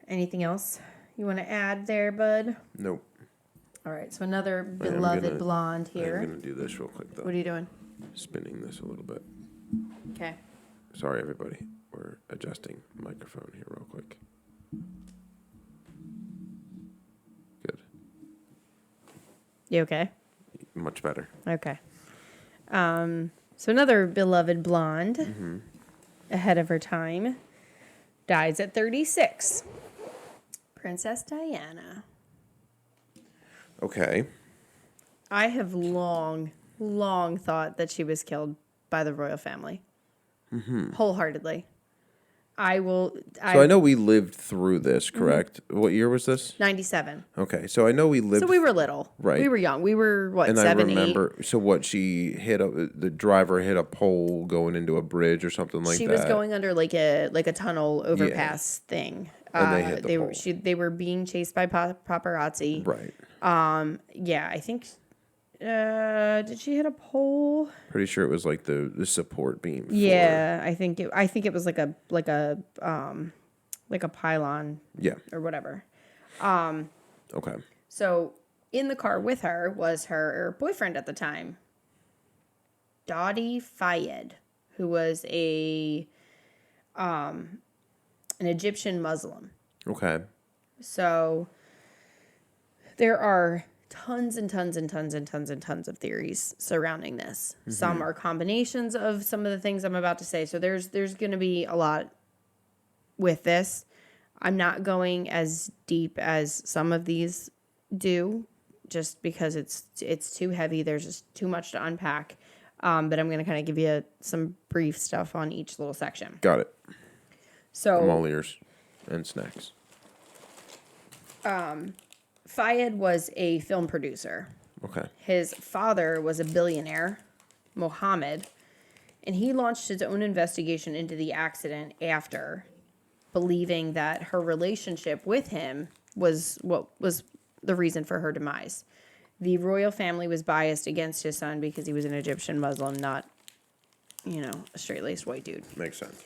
Anything else you want to add there, bud? Nope. All right. So another beloved blonde here. I'm gonna do this real quick though. What are you doing? Spinning this a little bit. Okay. Sorry, everybody. We're adjusting the microphone here real quick. Good. You okay? Much better. Okay. So another beloved blonde, ahead of her time, dies at 36. Princess Diana. Okay. I have long thought that she was killed by the royal family. Wholeheartedly. So I know we lived through this, correct? What year was this? 97. Okay, so I know we lived. So we were little. Right. We were young. We were, what, and 7, I remember. 8? So what? The driver hit a pole going into a bridge or something like that. She was going under like a tunnel overpass thing. And they hit the pole. They were being chased by paparazzi. Right. Yeah, I think. Did she hit a pole? Pretty sure it was like the support beam. Yeah, I think it was like a pylon. Yeah. Or whatever. Okay. So in the car with her was her boyfriend at the time, Dadi Fayed, who was an Egyptian Muslim. Okay. So there are tons and tons and tons and tons and tons of theories surrounding this. Some are combinations of some of the things I'm about to say. So there's going to be a lot with this. I'm not going as deep as some of these do, just because it's too heavy. There's just too much to unpack. But I'm going to kind of give you some brief stuff on each little section. Got it. So I'm all ears and snacks. Fayed was a film producer. Okay. His father was a billionaire, Mohammed, and he launched his own investigation into the accident after, believing that her relationship with him was what was the reason for her demise. The royal family was biased against his son because he was an Egyptian Muslim, not, a straight-laced white dude. Makes sense.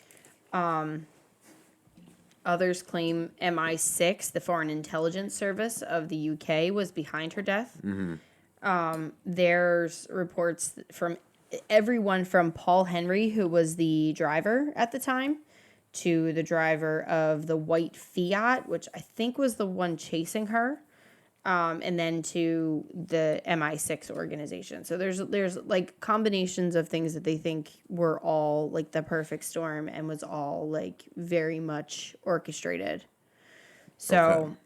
Others claim MI6, the Foreign Intelligence Service of the UK, was behind her death. There's reports from everyone from Paul Henry, who was the driver at the time, to the driver of the white Fiat, which I think was the one chasing her, and then to the MI6 organization. So there's like combinations of things that they think were all like the perfect storm and was all like very much orchestrated. So,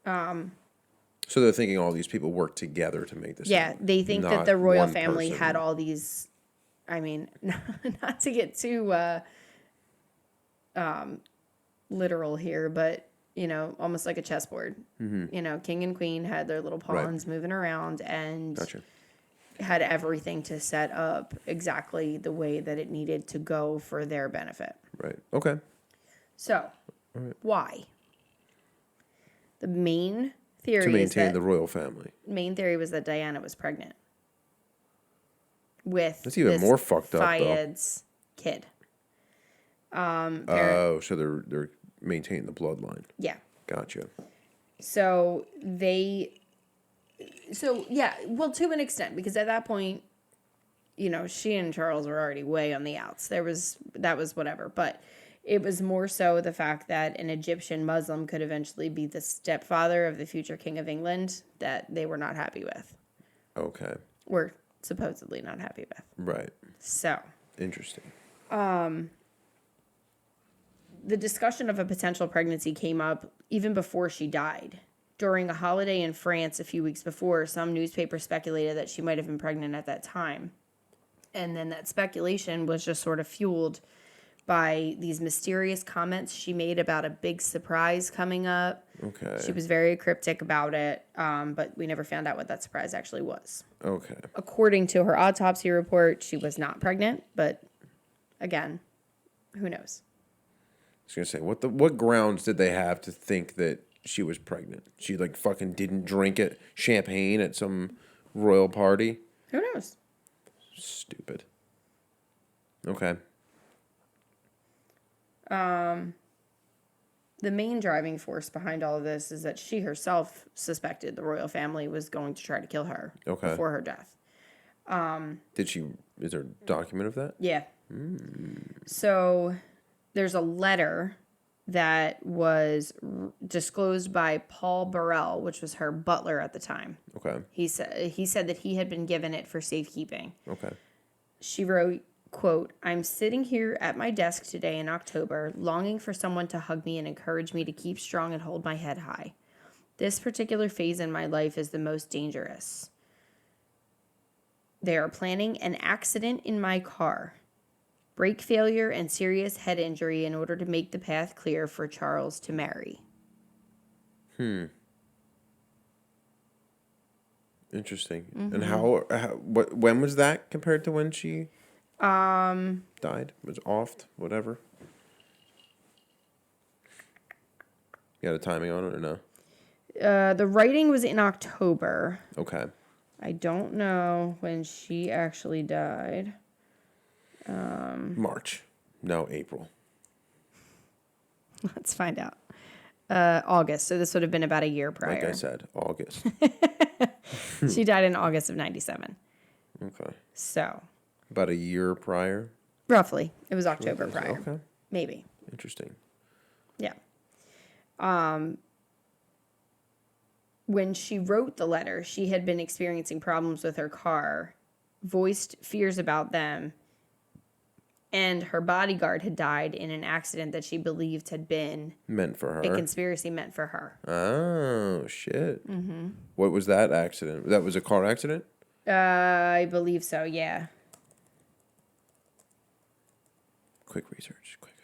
So they're thinking all these people work together to make this. Yeah, they think that not the royal one family person. had all these. I mean, not to get too literal here, but almost like a chessboard. King and queen had their little pawns moving around and Gotcha. had everything to set up exactly the way that it needed to go for their benefit. Right. Okay. So, why? The main theory To is maintain that the royal family. main theory was that Diana was pregnant with That's even more fucked up, though. Fayed's kid. Oh, so they're maintaining the bloodline. Yeah. Gotcha. So well, to an extent, because at that point, she and Charles were already way on the outs. That was whatever, but it was more so the fact that an Egyptian Muslim could eventually be the stepfather of the future King of England that they were not happy with. Okay. Were supposedly not happy with. Right. So. Interesting. The discussion of a potential pregnancy came up even before she died. During a holiday in France a few weeks before, some newspapers speculated that she might have been pregnant at that time. And then that speculation was just sort of fueled by these mysterious comments she made about a big surprise coming up. Okay. She was very cryptic about it, but we never found out what that surprise actually was. Okay. According to her autopsy report, she was not pregnant, but again, who knows? I was gonna say, what grounds did they have to think that she was pregnant? She like fucking didn't drink champagne at some royal party? Who knows? Stupid. Okay. The main driving force behind all of this is that she herself suspected the royal family was going to try to kill her before her death. Is there a document of that? Yeah. So there's a letter that was disclosed by Paul Burrell, which was her butler at the time. Okay. He said that he had been given it for safekeeping. Okay. She wrote, quote, "I'm sitting here at my desk today in October, longing for someone to hug me and encourage me to keep strong and hold my head high. This particular phase in my life is the most dangerous. They are planning an accident in my car. Brake failure and serious head injury in order to make the path clear for Charles to marry." Interesting. And when was that compared to when she died? Was oft, whatever. You got a timing on it or no? The writing was in October. Okay. I don't know when she actually died. March. No, April. Let's find out. August. So this would have been about a year prior. Like I said, August. She died in August of 97. Okay. So. About a year prior? Roughly. It was October prior. Okay. Maybe. Interesting. Yeah. When she wrote the letter, she had been experiencing problems with her car, voiced fears about them, and her bodyguard had died in an accident that she believed had been meant for her. A conspiracy meant for her. Oh, shit. Mm-hmm. What was that accident? That was a car accident? I believe so, yeah. Quick research. Quick.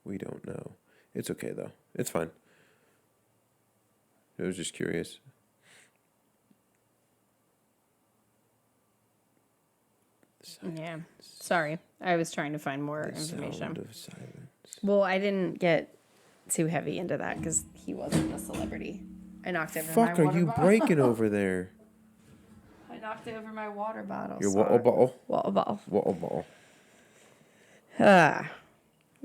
We don't know. It's okay, though. It's fine. I was just curious. Yeah. Sorry. I was trying to find more information. Sound of silence. Well, I didn't get too heavy into that because he wasn't a celebrity. I knocked over my water bottle. Fuck are you breaking over there? I knocked over my water bottle. Your water bottle? Water bottle. Water bottle.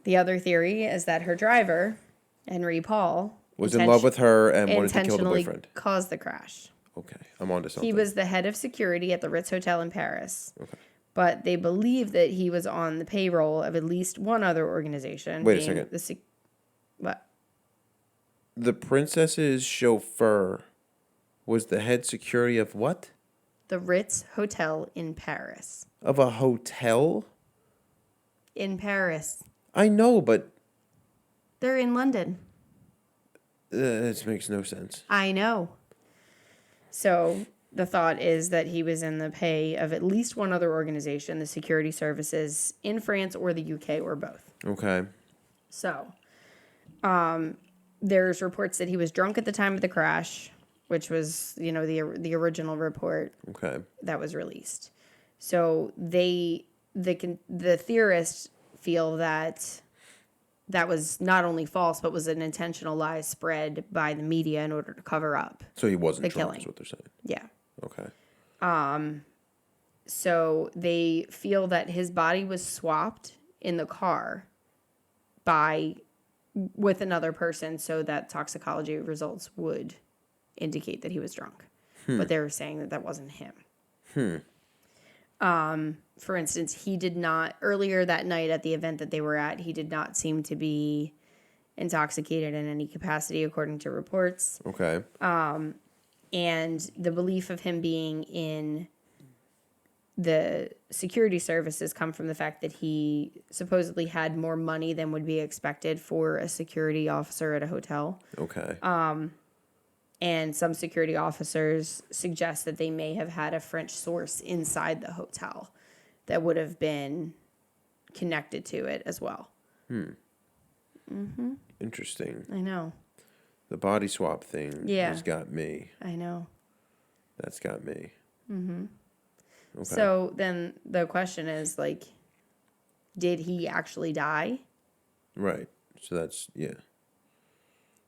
The other theory is that her driver, Henry Paul, was in love with her and wanted to kill the boyfriend. Intentionally caused the crash. Okay, I'm on to something. He was the head of security at the Ritz Hotel in Paris. Okay. But they believe that he was on the payroll of at least one other organization. Wait a second. What? The princess's chauffeur was the head security of what? The Ritz Hotel in Paris. Of a hotel? In Paris. I know, but... They're in London. This makes no sense. I know. So the thought is that he was in the pay of at least one other organization, the security services in France or the UK or both. Okay. So there's reports that he was drunk at the time of the crash, which was, the original report that was released. So the theorists feel that was not only false, but was an intentional lie spread by the media in order to cover up. So he wasn't the drunk, killing. is what they're saying. Yeah. Okay. So they feel that his body was swapped in the car with another person so that toxicology results would indicate that he was drunk. But they were saying that wasn't him. For instance, he did not, earlier that night at the event that they were at, he did not seem to be intoxicated in any capacity, according to reports. Okay. And the belief of him being in the security services come from the fact that he supposedly had more money than would be expected for a security officer at a hotel. Okay. And some security officers suggest that they may have had a French source inside the hotel that would have been connected to it as well. Interesting. I know. The body swap thing has got me. I know. That's got me. Okay. So then the question is, like, did he actually die? Right. So that's, yeah.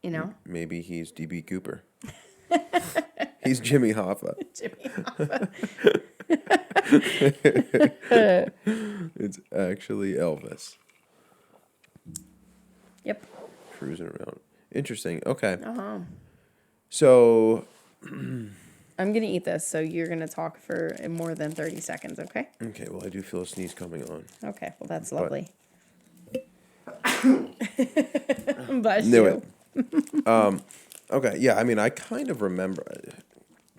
You know? Maybe he's D.B. Cooper. He's Jimmy Hoffa. Jimmy Hoffa. It's actually Elvis. Yep. Cruising around. Interesting. Okay. Uh-huh. So... I'm going to eat this, so you're going to talk for more than 30 seconds, okay? Okay, well, I do feel a sneeze coming on. Okay, well, that's lovely. Bless Knew you. it. Okay, yeah, I mean, I kind of remember...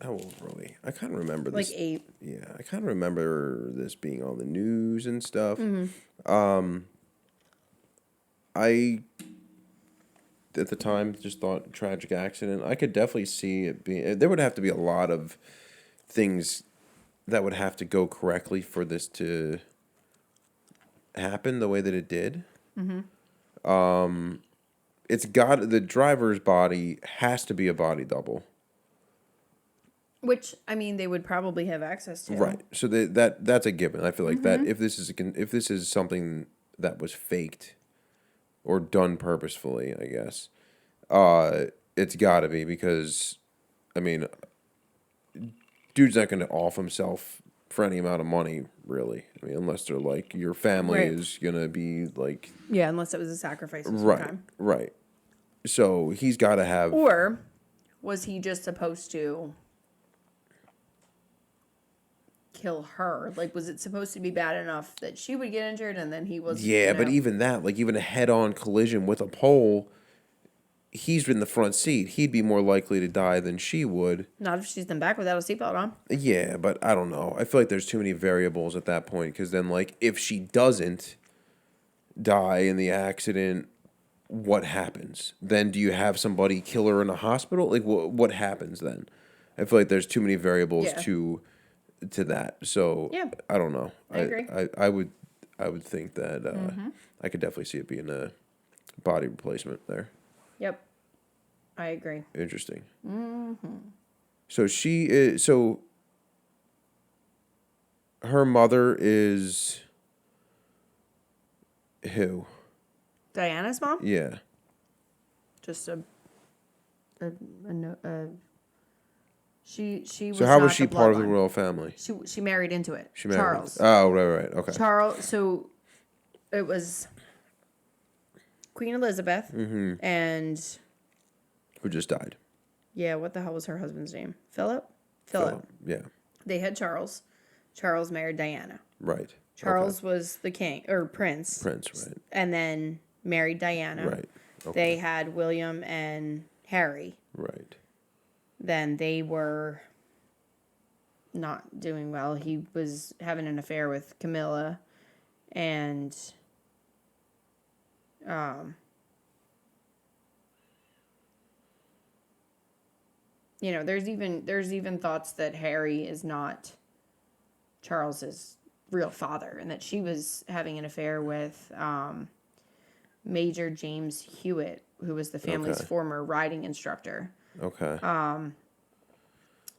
How old were we? I kind of remember this. Like 8. Yeah, I kind of remember this being on the news and stuff. I, at the time, just thought tragic accident. I could definitely see it being... There would have to be a lot of things that would have to go correctly for this to happen the way that it did. It's got... The driver's body has to be a body double. Which, I mean, they would probably have access to. Right. So that's a given. I feel like that if this is something that was faked or done purposefully, I guess, it's got to be because, I mean, dude's not going to off himself for any amount of money, really. I mean, unless they're like your family is going to be like. Yeah, unless it was a sacrifice of some kind. Right. So he's got to have. Or was he just supposed to kill her? Like, was it supposed to be bad enough that she would get injured and then he was... Yeah, but even that, like even a head-on collision with a pole, he's in the front seat. He'd be more likely to die than she would. Not if she's in the back without a seatbelt on. Yeah, but I don't know. I feel like there's too many variables at that point because then, like, if she doesn't die in the accident, what happens? Then do you have somebody kill her in a hospital? Like, what happens then? I feel like there's too many variables to that. So Yeah. I don't know. I agree. I would think that I could definitely see it being a body replacement there. Yep. I agree. Interesting. So she is her mother is who? Diana's mom? Yeah. Just she was So how not was she the part of the bloodline. royal family? She married into it. She married. Charles. Oh, right. Okay. Charles. So it was Queen Elizabeth and Who just died? yeah, what the hell was her husband's name? Philip. Yeah. They had Charles. Charles married Diana. Right. Charles was the king or prince. Prince, right. And then married Diana. Right. Okay. They had William and Harry. Right. Then they were not doing well. He was having an affair with Camilla, and you know, there's even thoughts that Harry is not Charles's real father, and that she was having an affair with Major James Hewitt, who was the family's former riding instructor. Okay.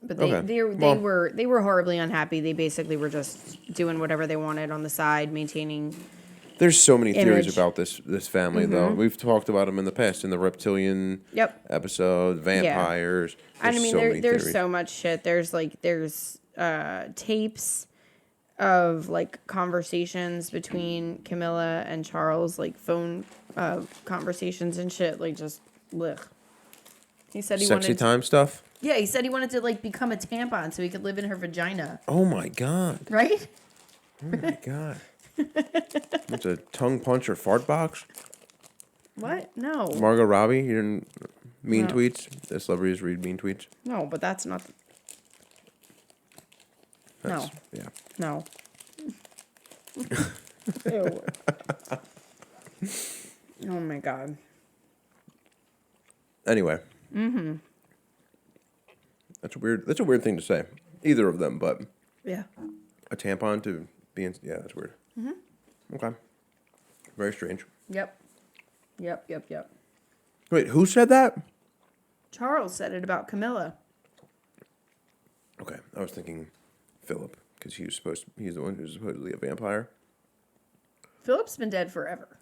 But they were horribly unhappy. They basically were just doing whatever they wanted on the side, maintaining. There's so many theories image. about this family, though. We've talked about them in the past in the reptilian episode, vampires. And I mean, there's so much shit. There's tapes of like conversations between Camilla and Charles, like phone conversations and shit. Like just ugh. He said he sexy wanted time stuff. Yeah, he said he wanted to like become a tampon so he could live in her vagina. Oh my god! Right? Oh my god! It's a tongue punch or fart box. What? No. Margot Robbie? You didn't... Mean No. tweets? The celebrities read mean tweets? No, but that's not... No. Yeah. No. Ew. Oh my god. Anyway. Mm-hmm. That's a weird thing to say. Either of them, but... Yeah. A tampon to be in... Yeah, that's weird. Mm-hmm. Okay. Very strange. Yep. Wait, who said that? Charles said it about Camilla. Okay, I was thinking Philip, because he's the one who's supposedly a vampire. Philip's been dead forever.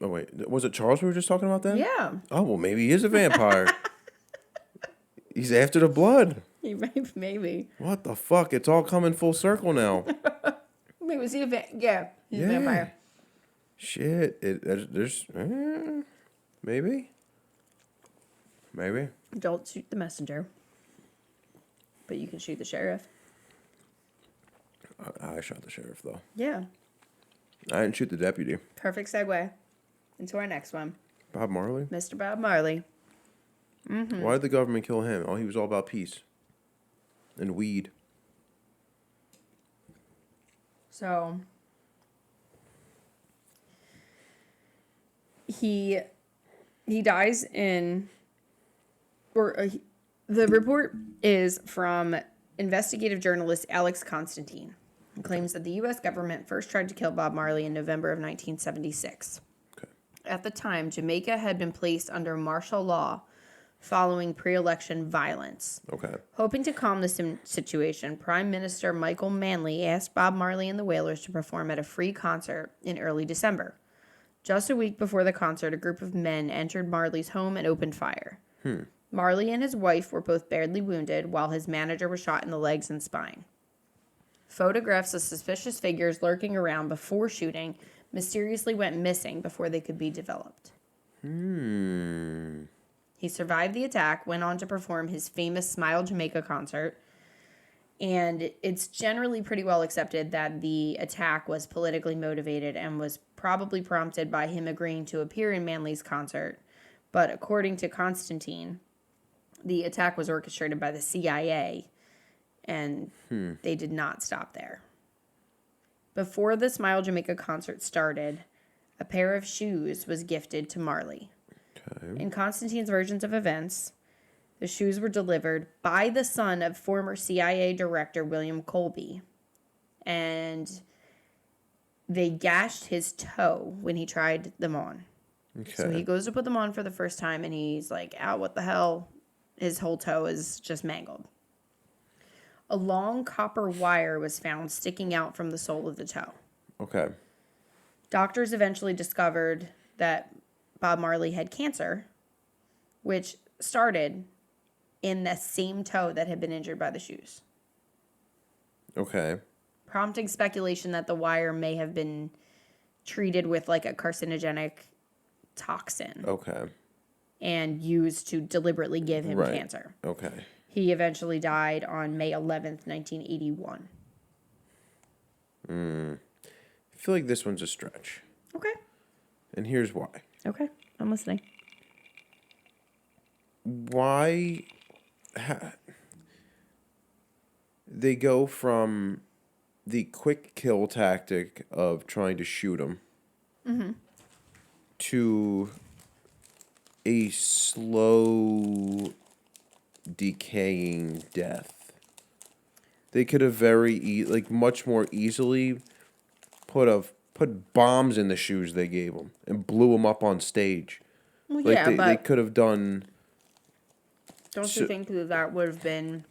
Oh, wait, was it Charles we were just talking about then? Yeah. Oh, well, maybe he is a vampire. He's after the blood. Maybe. What the fuck? It's all coming full circle now. Wait, was he a Yeah, he's a vampire. Shit, there's maybe. Don't shoot the messenger. But you can shoot the sheriff. I shot the sheriff, though. Yeah. I didn't shoot the deputy. Perfect segue into our next one. Bob Marley? Mr. Bob Marley. Mm-hmm. Why did the government kill him? Oh, he was all about peace. And weed. So... He dies in... the report is from investigative journalist Alex Constantine, who claims that the U.S. government first tried to kill Bob Marley in November of 1976. Okay. At the time, Jamaica had been placed under martial law following pre-election violence. Okay. Hoping to calm the situation, Prime Minister Michael Manley asked Bob Marley and the Wailers to perform at a free concert in early December. Just a week before the concert, a group of men entered Marley's home and opened fire. Marley and his wife were both badly wounded, while his manager was shot in the legs and spine. Photographs of suspicious figures lurking around before shooting mysteriously went missing before they could be developed. He survived the attack, went on to perform his famous Smile Jamaica concert, and it's generally pretty well accepted that the attack was politically motivated and was probably prompted by him agreeing to appear in Manley's concert. But according to Constantine, the attack was orchestrated by the CIA, and they did not stop there. Before the Smile Jamaica concert started, a pair of shoes was gifted to Marley. Okay. In Constantine's versions of events, the shoes were delivered by the son of former CIA Director William Colby, and they gashed his toe when he tried them on. Okay. So he goes to put them on for the first time, and he's like, ow, what the hell? His whole toe is just mangled. A long copper wire was found sticking out from the sole of the toe. Okay. Doctors eventually discovered that Bob Marley had cancer, which started in the same toe that had been injured by the shoes. Okay. Prompting speculation that the wire may have been treated with like a carcinogenic toxin. Okay. And used to deliberately give him Right. cancer. Okay. He eventually died on May 11th, 1981. I feel like this one's a stretch. Okay. And here's why. Okay. I'm listening. Why they go from the quick kill tactic of trying to shoot him to a slow decaying death. They could have much more easily put bombs in the shoes they gave him and blew them up on stage. Well, Like yeah, they but could have done. don't you think that would have been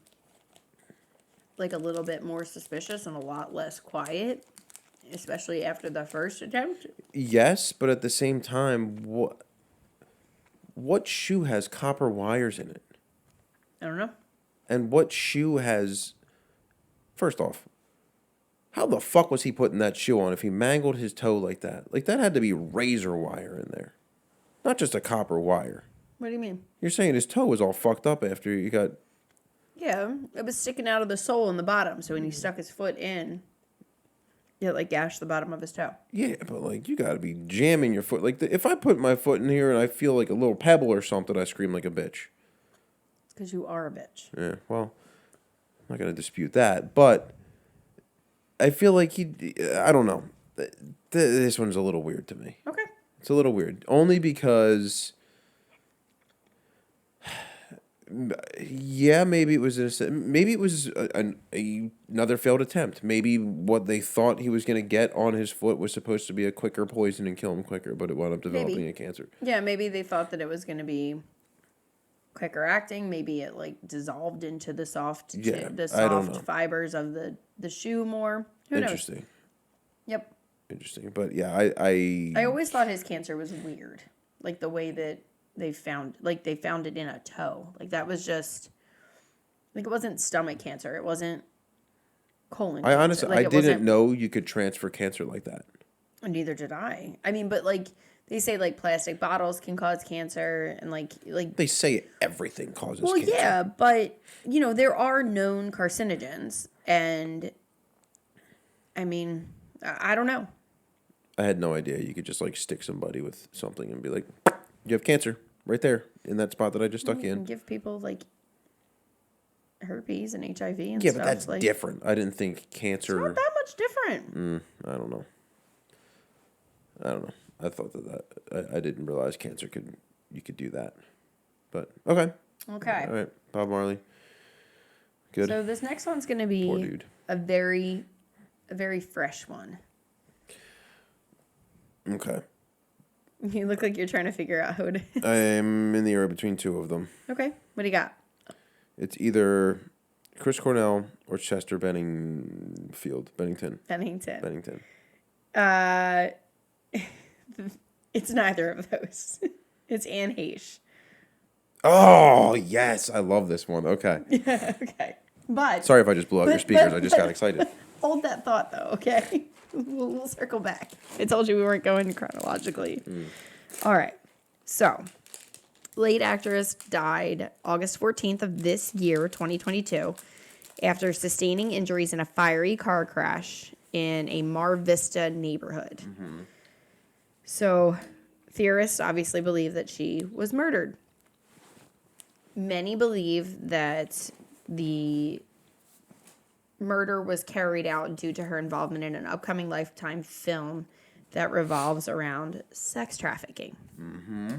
like a little bit more suspicious and a lot less quiet, especially after the first attempt? Yes, but at the same time, what shoe has copper wires in it? I don't know. And what shoe has... First off, how the fuck was he putting that shoe on if he mangled his toe like that? Like, that had to be razor wire in there. Not just a copper wire. What do you mean? You're saying his toe was all fucked up after you got... Yeah, it was sticking out of the sole in the bottom, so when he stuck his foot in, Yeah, like gash the bottom of his toe. Yeah, but like you got to be jamming your foot. Like if I put my foot in here and I feel like a little pebble or something, I scream like a bitch. It's because you are a bitch. Yeah, well, I'm not gonna dispute that, but I feel like I don't know. This one's a little weird to me. Okay. It's a little weird, only because. Yeah, maybe it was another failed attempt. Maybe what they thought he was going to get on his foot was supposed to be a quicker poison and kill him quicker, but it wound up developing a cancer. Yeah, maybe they thought that it was going to be quicker acting. Maybe it like dissolved into the soft fibers of the shoe more. Who knows? Interesting. Yep. Interesting, but yeah, I always thought his cancer was weird, like the way that they found it in a toe. Like that was just like it wasn't stomach cancer. It wasn't colon cancer. Honestly, I didn't know you could transfer cancer like that. Neither did I. I mean, but like they say like plastic bottles can cause cancer and like they say everything causes cancer. Well, yeah, but you know, there are known carcinogens and I mean, I don't know. I had no idea you could just like stick somebody with something and be like, you have cancer. Right there in that spot that I just stuck you in. Give people like herpes and HIV and stuff. stuff. But that's like, different. I didn't think cancer. It's not that much different. I don't know. I thought that I didn't realize cancer you could do that. But okay. Okay. All right, Bob Marley. Good. So this next one's going to be a very fresh one. Okay. You look like you're trying to figure out who it is. I'm in the air between two of them. Okay. What do you got? It's either Chris Cornell or Chester Bennington. It's neither of those. It's Anne Heche. Oh, yes. I love this one. Okay. Yeah, okay. But sorry if I just blew up your speakers. I just got excited. Hold that thought, though, okay? We'll circle back. I told you we weren't going chronologically. All right. So, late actress died August 14th of this year, 2022, after sustaining injuries in a fiery car crash in a Mar Vista neighborhood. Mm-hmm. So, theorists obviously believe that she was murdered. Many believe that the murder was carried out due to her involvement in an upcoming Lifetime film that revolves around sex trafficking. Mm-hmm.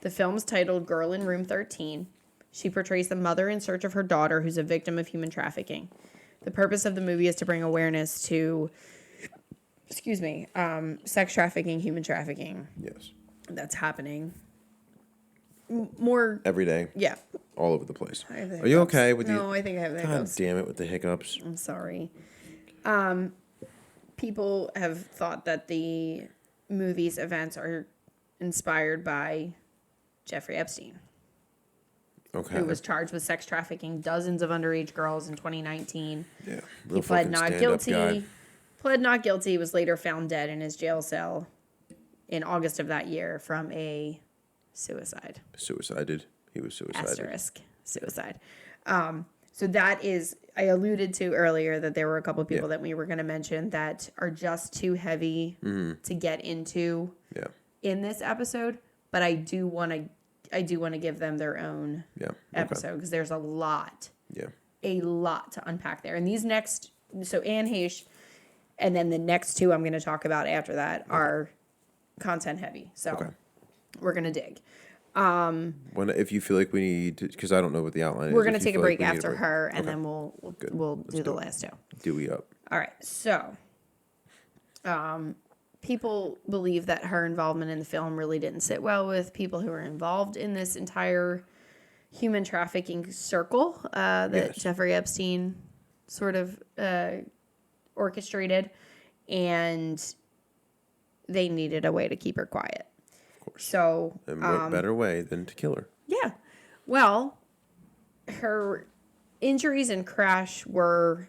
The film's titled Girl in Room 13. She portrays the mother in search of her daughter who's a victim of human trafficking. The purpose of the movie is to bring awareness to, sex trafficking, human trafficking. Yes. That's happening more every day. Yeah. All over the place. Are you okay with No, I think I have the hiccups. God damn it with the hiccups. I'm sorry. People have thought that the movie's events are inspired by Jeffrey Epstein. Okay. Who was charged with sex trafficking dozens of underage girls in 2019. Yeah. He pled not guilty. Pled not guilty, was later found dead in his jail cell in August of that year from a suicide. Suicided. He was suicided. Asterisk. Suicide. So that is, I alluded to earlier that there were a couple of people that we were going to mention that are just too heavy to get into in this episode, but I do want to give them their own episode because there's a lot to unpack there. And these next, so Anne Heche, and then the next two I'm going to talk about after that are content heavy. So we're going to dig. If you feel like we need to, because I don't know what the outline is. We're going to take a break after her, and then we'll do the last two. Dewey up. All right. So, people believe that her involvement in the film really didn't sit well with people who were involved in this entire human trafficking circle that Jeffrey Epstein sort of orchestrated, and they needed a way to keep her quiet. So, and what better way than to kill her? Yeah. Well, her injuries and crash were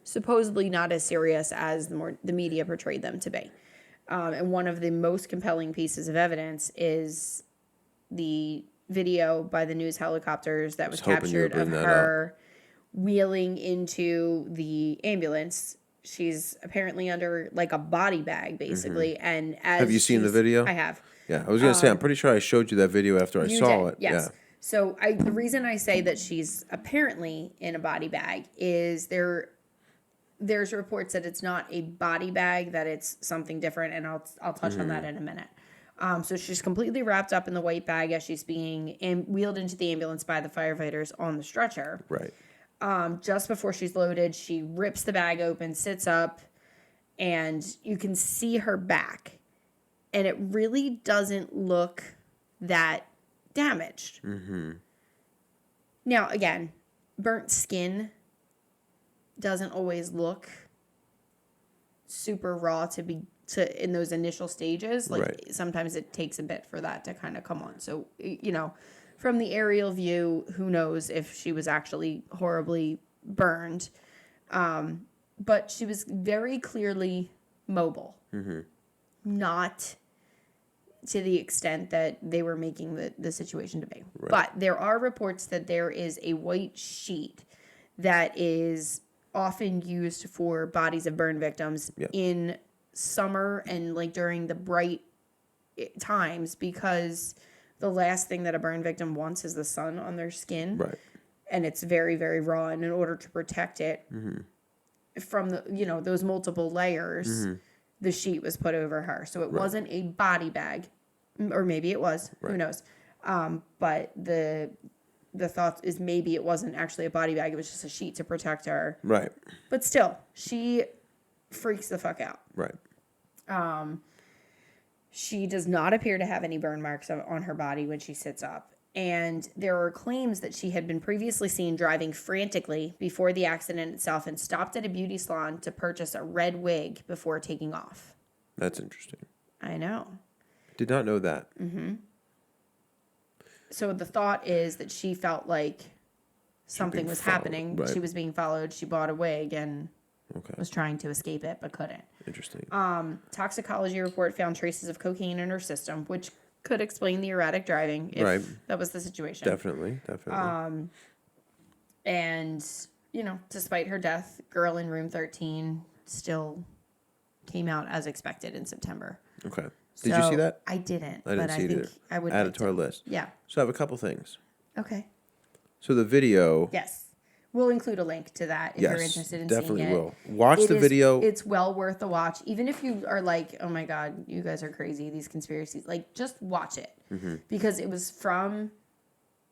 supposedly not as serious as the media portrayed them to be. And one of the most compelling pieces of evidence is the video by the news helicopters that was captured of her wheeling into the ambulance she's apparently under like a body bag, basically. And as Have you seen the video? I have. Yeah, I was gonna say I'm pretty sure I showed you that video after I saw it. Yes. Yeah. So the reason I say that she's apparently in a body bag is there's reports that it's not a body bag, that it's something different, and I'll touch on that in a minute. So she's completely wrapped up in the white bag as she's being wheeled into the ambulance by the firefighters on the stretcher. Right. Just before she's loaded, she rips the bag open, sits up, and you can see her back. And it really doesn't look that damaged. Mm-hmm. Now, again, burnt skin doesn't always look super raw in those initial stages. Like sometimes it takes a bit for that to kind of come on. So, from the aerial view, who knows if she was actually horribly burned. But she was very clearly mobile. Mm-hmm. Not to the extent that they were making the situation to be. Right. But there are reports that there is a white sheet that is often used for bodies of burn victims in summer and like during the bright times, because the last thing that a burn victim wants is the sun on their skin. Right. And it's very, very raw. And in order to protect it from those multiple layers, the sheet was put over her. So it wasn't a body bag, or maybe it was, who knows. But the thought is maybe it wasn't actually a body bag. It was just a sheet to protect her. Right. But still, she freaks the fuck out. Right. She does not appear to have any burn marks on her body when she sits up. And there are claims that she had been previously seen driving frantically before the accident itself and stopped at a beauty salon to purchase a red wig before taking off. That's interesting. I know. Did not know that. Mm-hmm. So the thought is that she felt like something was happening. Right. She was being followed. She bought a wig and was trying to escape it, but couldn't. Interesting. Toxicology report found traces of cocaine in her system, which could explain the erratic driving if that was the situation. Definitely. And, despite her death, girl in room 13 still came out as expected in September. Okay. Did you see that? I didn't. I didn't see it either. I would add it to our list. Yeah. So I have a couple things. Okay. So the video. Yes. We'll include a link to that if you're interested in seeing it. Definitely will. Watch the video. It's well worth a watch. Even if you are like, oh my God, you guys are crazy, these conspiracies. Like, just watch it. Mm-hmm. Because it was from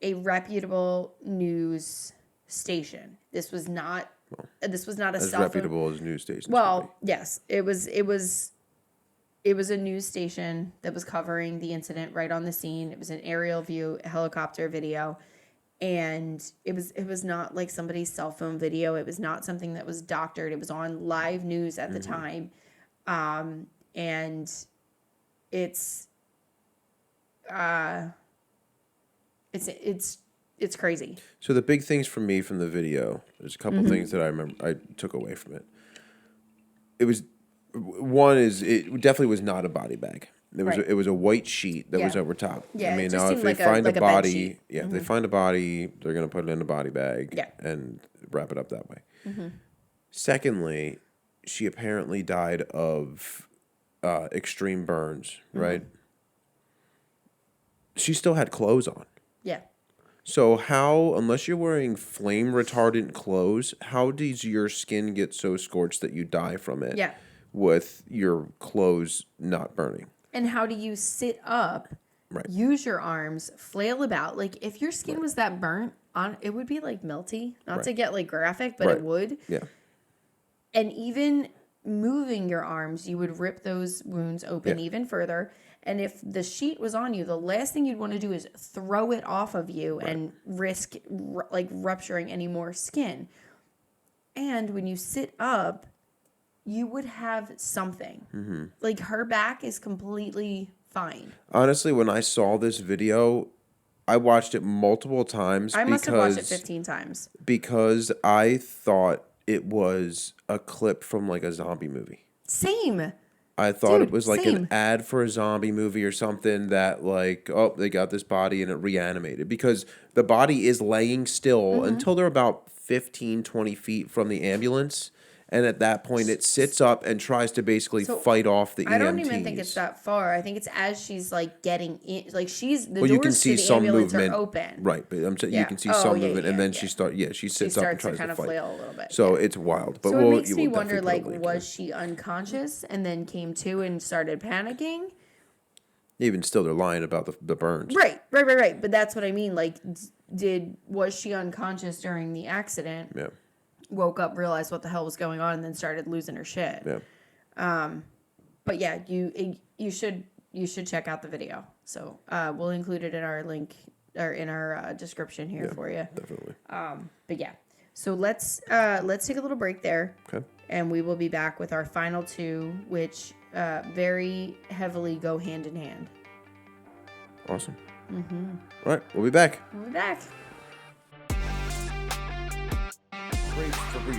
a reputable news station. This was not a as reputable as news stations. Well, yes. It was a news station that was covering the incident right on the scene. It was an aerial view, helicopter video. And it was not like somebody's cell phone video. It was not something that was doctored. It was on live news at the time. And it's crazy. So the big things for me from the video, there's a couple things that I remember I took away from it. It definitely was not a body bag. It was a white sheet that was over top. Yeah, I mean, it just now if seemed they like find a a body, bed sheet. if they find a body, they're gonna put it in a body bag and wrap it up that way. Mm-hmm. Secondly, she apparently died of extreme burns. Right? She still had clothes on. Yeah. So how, unless you're wearing flame retardant clothes, how does your skin get so scorched that you die from it? Yeah. With your clothes not burning. And how do you sit up, use your arms, flail about? Like, if your skin was that burnt, it would be, like, melty. Not to get, like, graphic, but it would. Yeah. And even moving your arms, you would rip those wounds open even further. And if the sheet was on you, the last thing you'd want to do is throw it off of you and risk, rupturing any more skin. And when you sit up, you would have something. Mm-hmm. Like, her back is completely fine. Honestly, when I saw this video, I watched it multiple times. I must have watched it 15 times. Because I thought it was a clip from, like, a zombie movie. Same. I thought it was like an ad for a zombie movie or something that, like, oh, they got this body and it reanimated. Because the body is laying still until they're about 15, 20 feet from the ambulance. and at that point it sits up and tries to basically fight off the EMTs. I don't even think it's that far. I think it's as she's like getting in, like the you can doors see to the some ambulance movement, are open. right? But I'm saying you can see some movement, and then she sits up and tries to kind of fight. flail a little bit. So it's wild. But so it makes me wonder, like, was she unconscious and then came to and started panicking? Even still, they're lying about the burns. Right. But that's what I mean. Like, was she unconscious during the accident? Yeah. Woke up, realized what the hell was going on, and then started losing her shit. Yeah. But yeah, you should check out the video. So we'll include it in our link or in our description here for you. Definitely. But yeah, so let's take a little break there. Okay. And we will be back with our final two, which very heavily go hand in hand. Awesome. Mm-hmm. All right, we'll be back.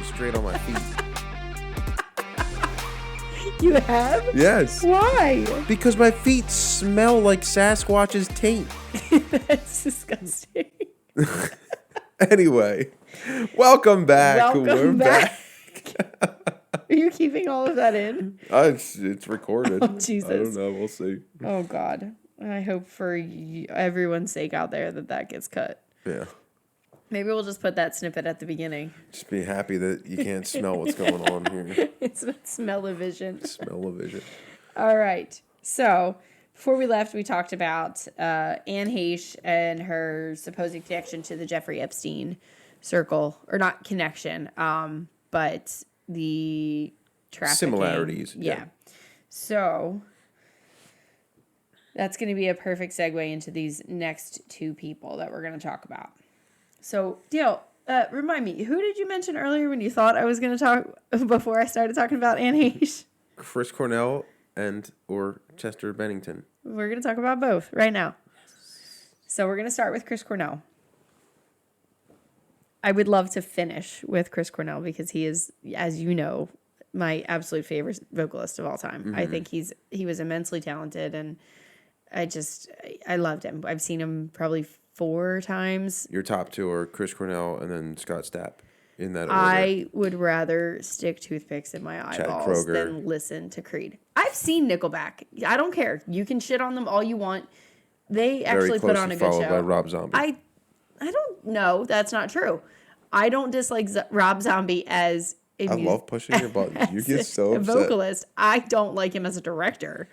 Straight on my feet. You have? Yes. Why? Because my feet smell like Sasquatch's taint. That's disgusting. Anyway, welcome back. We're back. Are you keeping all of that in? It's recorded. Oh, Jesus. I don't know. We'll see. Oh, God. I hope for everyone's sake out there that gets cut. Yeah. Maybe we'll just put that snippet at the beginning. Just be happy that you can't smell what's going on here. It's smell-o-vision. Smell-o-vision. All right. So, before we left, we talked about Anne Heche and her supposed connection to the Jeffrey Epstein circle. Or not connection, but the trafficking. Similarities. Yeah. So, that's going to be a perfect segue into these next two people that we're going to talk about. So, Dale, remind me, who did you mention earlier when you thought I was going to talk before I started talking about Anne Heche? Chris Cornell or Chester Bennington. We're going to talk about both right now. So we're going to start with Chris Cornell. I would love to finish with Chris Cornell because he is, as you know, my absolute favorite vocalist of all time. Mm-hmm. I think he was immensely talented, and I loved him. I've seen him probably 4 times. Your top two are Chris Cornell and then Scott Stapp, in that order. I would rather stick toothpicks in my eyeballs than listen to Creed. I've seen Nickelback. I don't care. You can shit on them all you want. They actually put on a good show. Followed by Rob Zombie. I don't know. That's not true. I don't dislike Rob Zombie as a I love pushing your buttons. You get so upset. Vocalist. I don't like him as a director.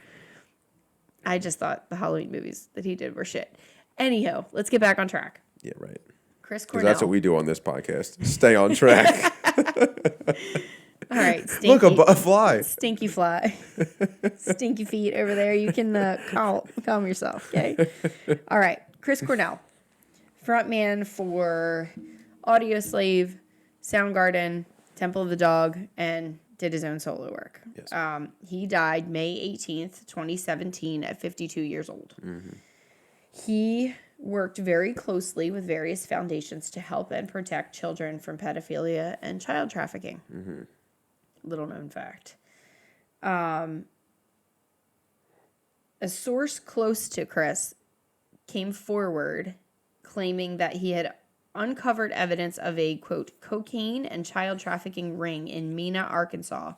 I just thought the Halloween movies that he did were shit. Anyhow, let's get back on track. Yeah, right. Chris Cornell. Because that's what we do on this podcast. Stay on track. All right. Look, a fly. Stinky fly. Stinky feet over there. You can calm yourself, okay? All right. Chris Cornell. Frontman for Audioslave, Soundgarden, Temple of the Dog, and did his own solo work. Yes. He died May 18th, 2017 at 52 years old. Mm-hmm. He worked very closely with various foundations to help and protect children from pedophilia and child trafficking. Mm-hmm. Little known fact. A source close to Chris came forward claiming that he had uncovered evidence of a, quote, cocaine and child trafficking ring in Mena, Arkansas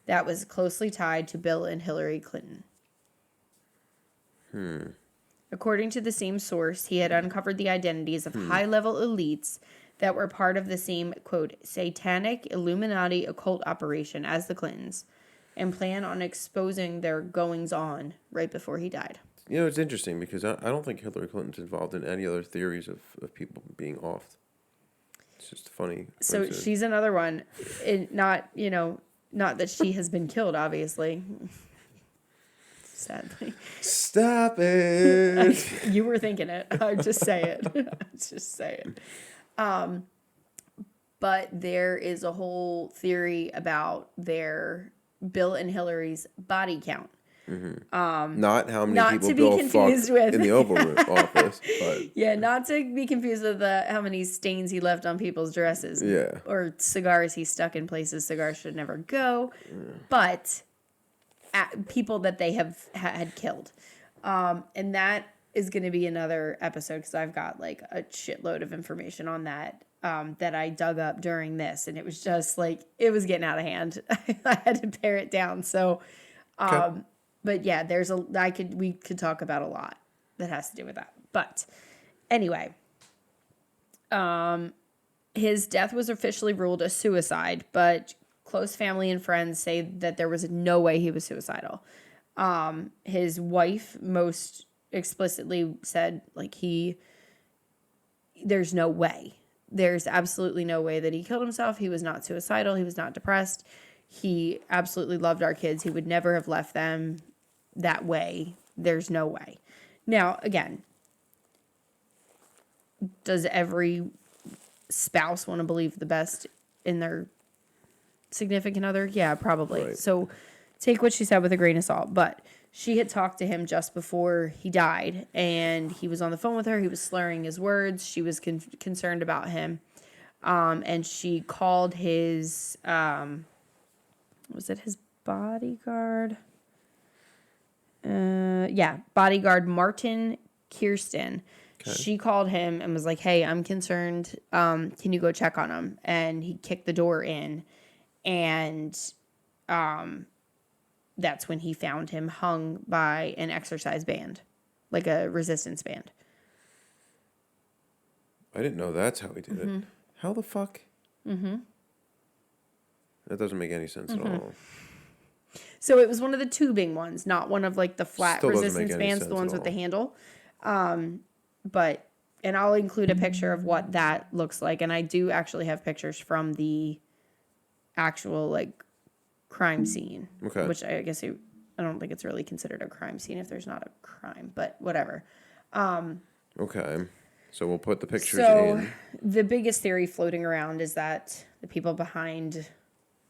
that was closely tied to Bill and Hillary Clinton. According to the same source, he had uncovered the identities of high-level elites that were part of the same, quote, satanic Illuminati occult operation as the Clintons and plan on exposing their goings-on right before he died. You know, it's interesting because I don't think Hillary Clinton's involved in any other theories of people being offed. It's just funny. So she's another one. Not that she has been killed, obviously. Sadly. Stop it. You were thinking it. I'd just say it. But there is a whole theory about their Bill and Hillary's body count. Mm-hmm. Not how many people Bill fucked in the Oval Office. But. Yeah, not to be confused with how many stains he left on people's dresses. Yeah. Or cigars he stuck in places cigars should never go. But people that they had killed. And that is going to be another episode because I've got like a shitload of information on that. that I dug up during this, and it was just like it was getting out of hand. I had to pare it down. So, Okay. but yeah, we could talk about a lot that has to do with that. But anyway, his death was officially ruled a suicide, but close family and friends say that there was no way he was suicidal. His wife most explicitly said, like, there's no way. There's absolutely no way that he killed himself. He was not suicidal. He was not depressed. He absolutely loved our kids. He would never have left them that way. There's no way. Now, again, does every spouse want to believe the best in their significant other? Yeah, probably. Right. So take what she said with a grain of salt. But she had talked to him just before he died, and he was on the phone with her. He was slurring his words. She was concerned about him. And she called his, was it his bodyguard? Bodyguard Martin Kirsten. Okay. She called him and was like, hey, I'm concerned. Can you go check on him? And he kicked the door in, and that's when he found him hung by an exercise band, like a resistance band. I didn't know that's how he did it. How the fuck? That doesn't make any sense at all. So it was one of the tubing ones, not one of like the flat resistance bands, the ones with the handle. And I'll include a picture of what that looks like. And I do actually have pictures from the actual like crime scene, which I guess I don't think it's really considered a crime scene if there's not a crime, but whatever. Okay. So we'll put the pictures in. The biggest theory floating around is that the people behind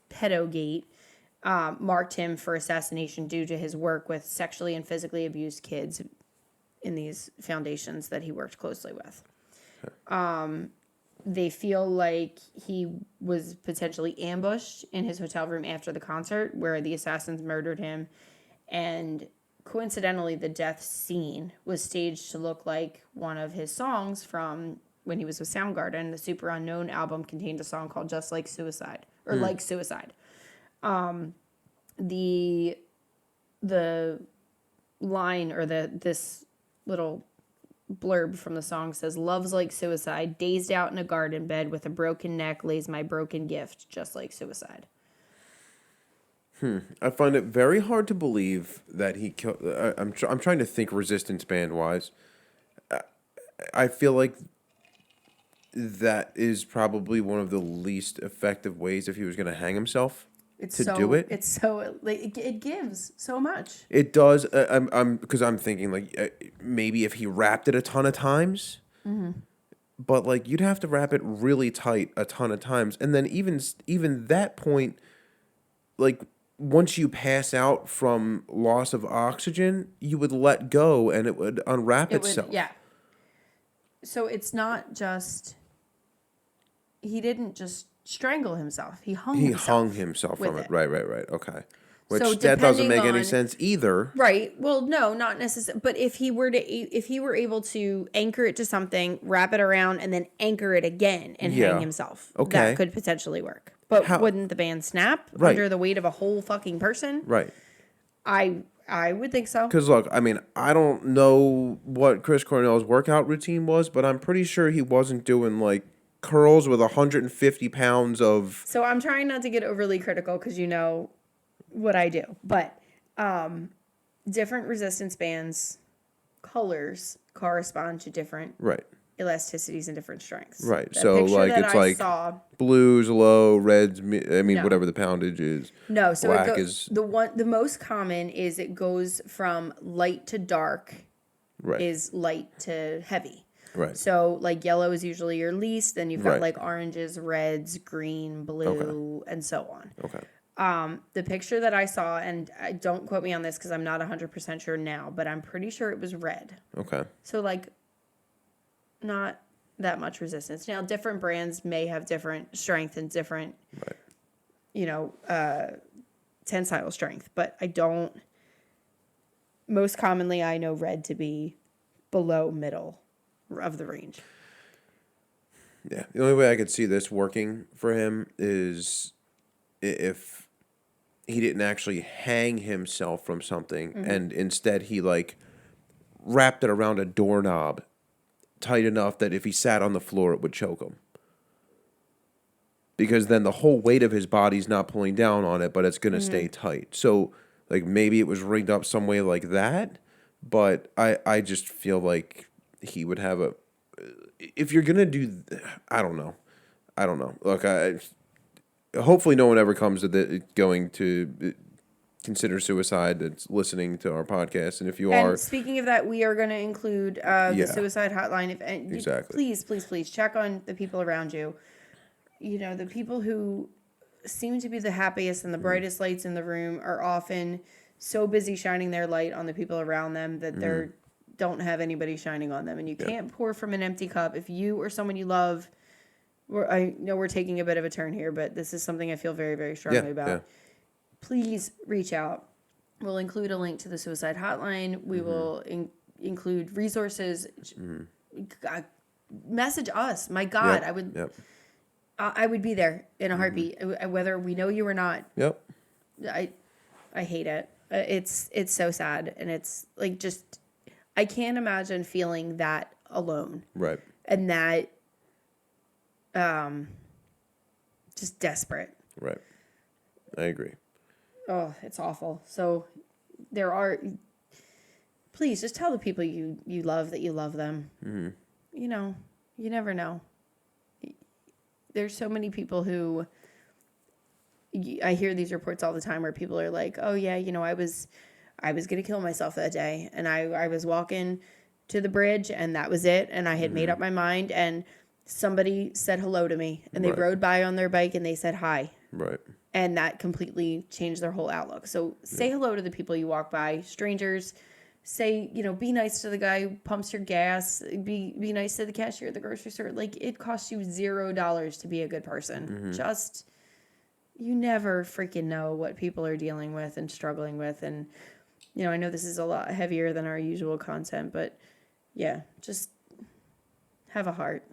Pedogate marked him for assassination due to his work with sexually and physically abused kids in these foundations that he worked closely with. Okay. They feel like he was potentially ambushed in his hotel room after the concert where the assassins murdered him. And coincidentally, the death scene was staged to look like one of his songs from when he was with Soundgarden. The Super Unknown album contained a song called Just Like Suicide, or Like Suicide. The line or this little blurb from the song says, love's like suicide, dazed out in a garden bed with a broken neck lays my broken gift, just like suicide. I find it very hard to believe that he killed. I'm trying to think resistance band wise. I feel like that is probably one of the least effective ways if he was going to hang himself. Do it. It's so like it gives so much. It does. Because I'm thinking like maybe if he wrapped it a ton of times, but like you'd have to wrap it really tight a ton of times, and then even that point, like once you pass out from loss of oxygen, you would let go and it would unwrap itself. Yeah. So it's not just he didn't just strangle himself. He hung himself from it. Right. Okay. Which so that doesn't make any sense either. Right. Well, no, not necessarily. But if he were able to anchor it to something, wrap it around, and then anchor it again and hang himself, that could potentially work. But wouldn't the band snap under the weight of a whole fucking person? Right. I would think so. Because look, I mean, I don't know what Chris Cornell's workout routine was, but I'm pretty sure he wasn't doing like curls with 150 pounds of... So I'm trying not to get overly critical because you know what I do. But different resistance bands colors correspond to different elasticities and different strengths. Right. So like it's like blues low, reds, whatever the poundage is. No, so black is... The most common is it goes from light to dark is light to heavy. Right. So, like, yellow is usually your least. Then you've got, like, oranges, reds, green, blue, and so on. Okay. The picture that I saw, and don't quote me on this because I'm not 100% sure now, but I'm pretty sure it was red. Okay. So, like, not that much resistance. Now, different brands may have different strength and different, tensile strength. But I don't... Most commonly, I know red to be below middle of the range. Yeah. The only way I could see this working for him is if he didn't actually hang himself from something and instead he like wrapped it around a doorknob tight enough that if he sat on the floor it would choke him. Because then the whole weight of his body's not pulling down on it, but it's going to stay tight. So like maybe it was rigged up some way like that, but I just feel like he would have a if you're going to do I don't know. Look, hopefully no one ever comes to going to consider suicide that's listening to our podcast. And if you are... speaking of that, we are going to include the suicide hotline. Exactly. Please check on the people around you. You know, the people who seem to be the happiest and the brightest lights in the room are often so busy shining their light on the people around them that they don't have anybody shining on them. And you can't pour from an empty cup. If you or someone you love... I know we're taking a bit of a turn here, but this is something I feel very, very strongly about. Yeah. Please reach out. We'll include a link to the suicide hotline. We will include resources. Message us. My God, I would be there in a heartbeat, whether we know you or not. Yep. I hate it. It's so sad, and it's like just I can't imagine feeling that alone. Right. And that. Just desperate. Right. I agree. Oh, it's awful. So please just tell the people you love that you love them. Mm-hmm. You know, you never know. There's so many people who, I hear these reports all the time where people are like, oh yeah, you know, I was going to kill myself that day. And I was walking to the bridge and that was it. And I had made up my mind and somebody said hello to me and they rode by on their bike and they said hi. Right. And that completely changed their whole outlook. So say hello to the people you walk by, strangers. Say, you know, be nice to the guy who pumps your gas. Be nice to the cashier at the grocery store. Like, it costs you $0 to be a good person. Just, you never freaking know what people are dealing with and struggling with. And, you know, I know this is a lot heavier than our usual content, but yeah, just have a heart.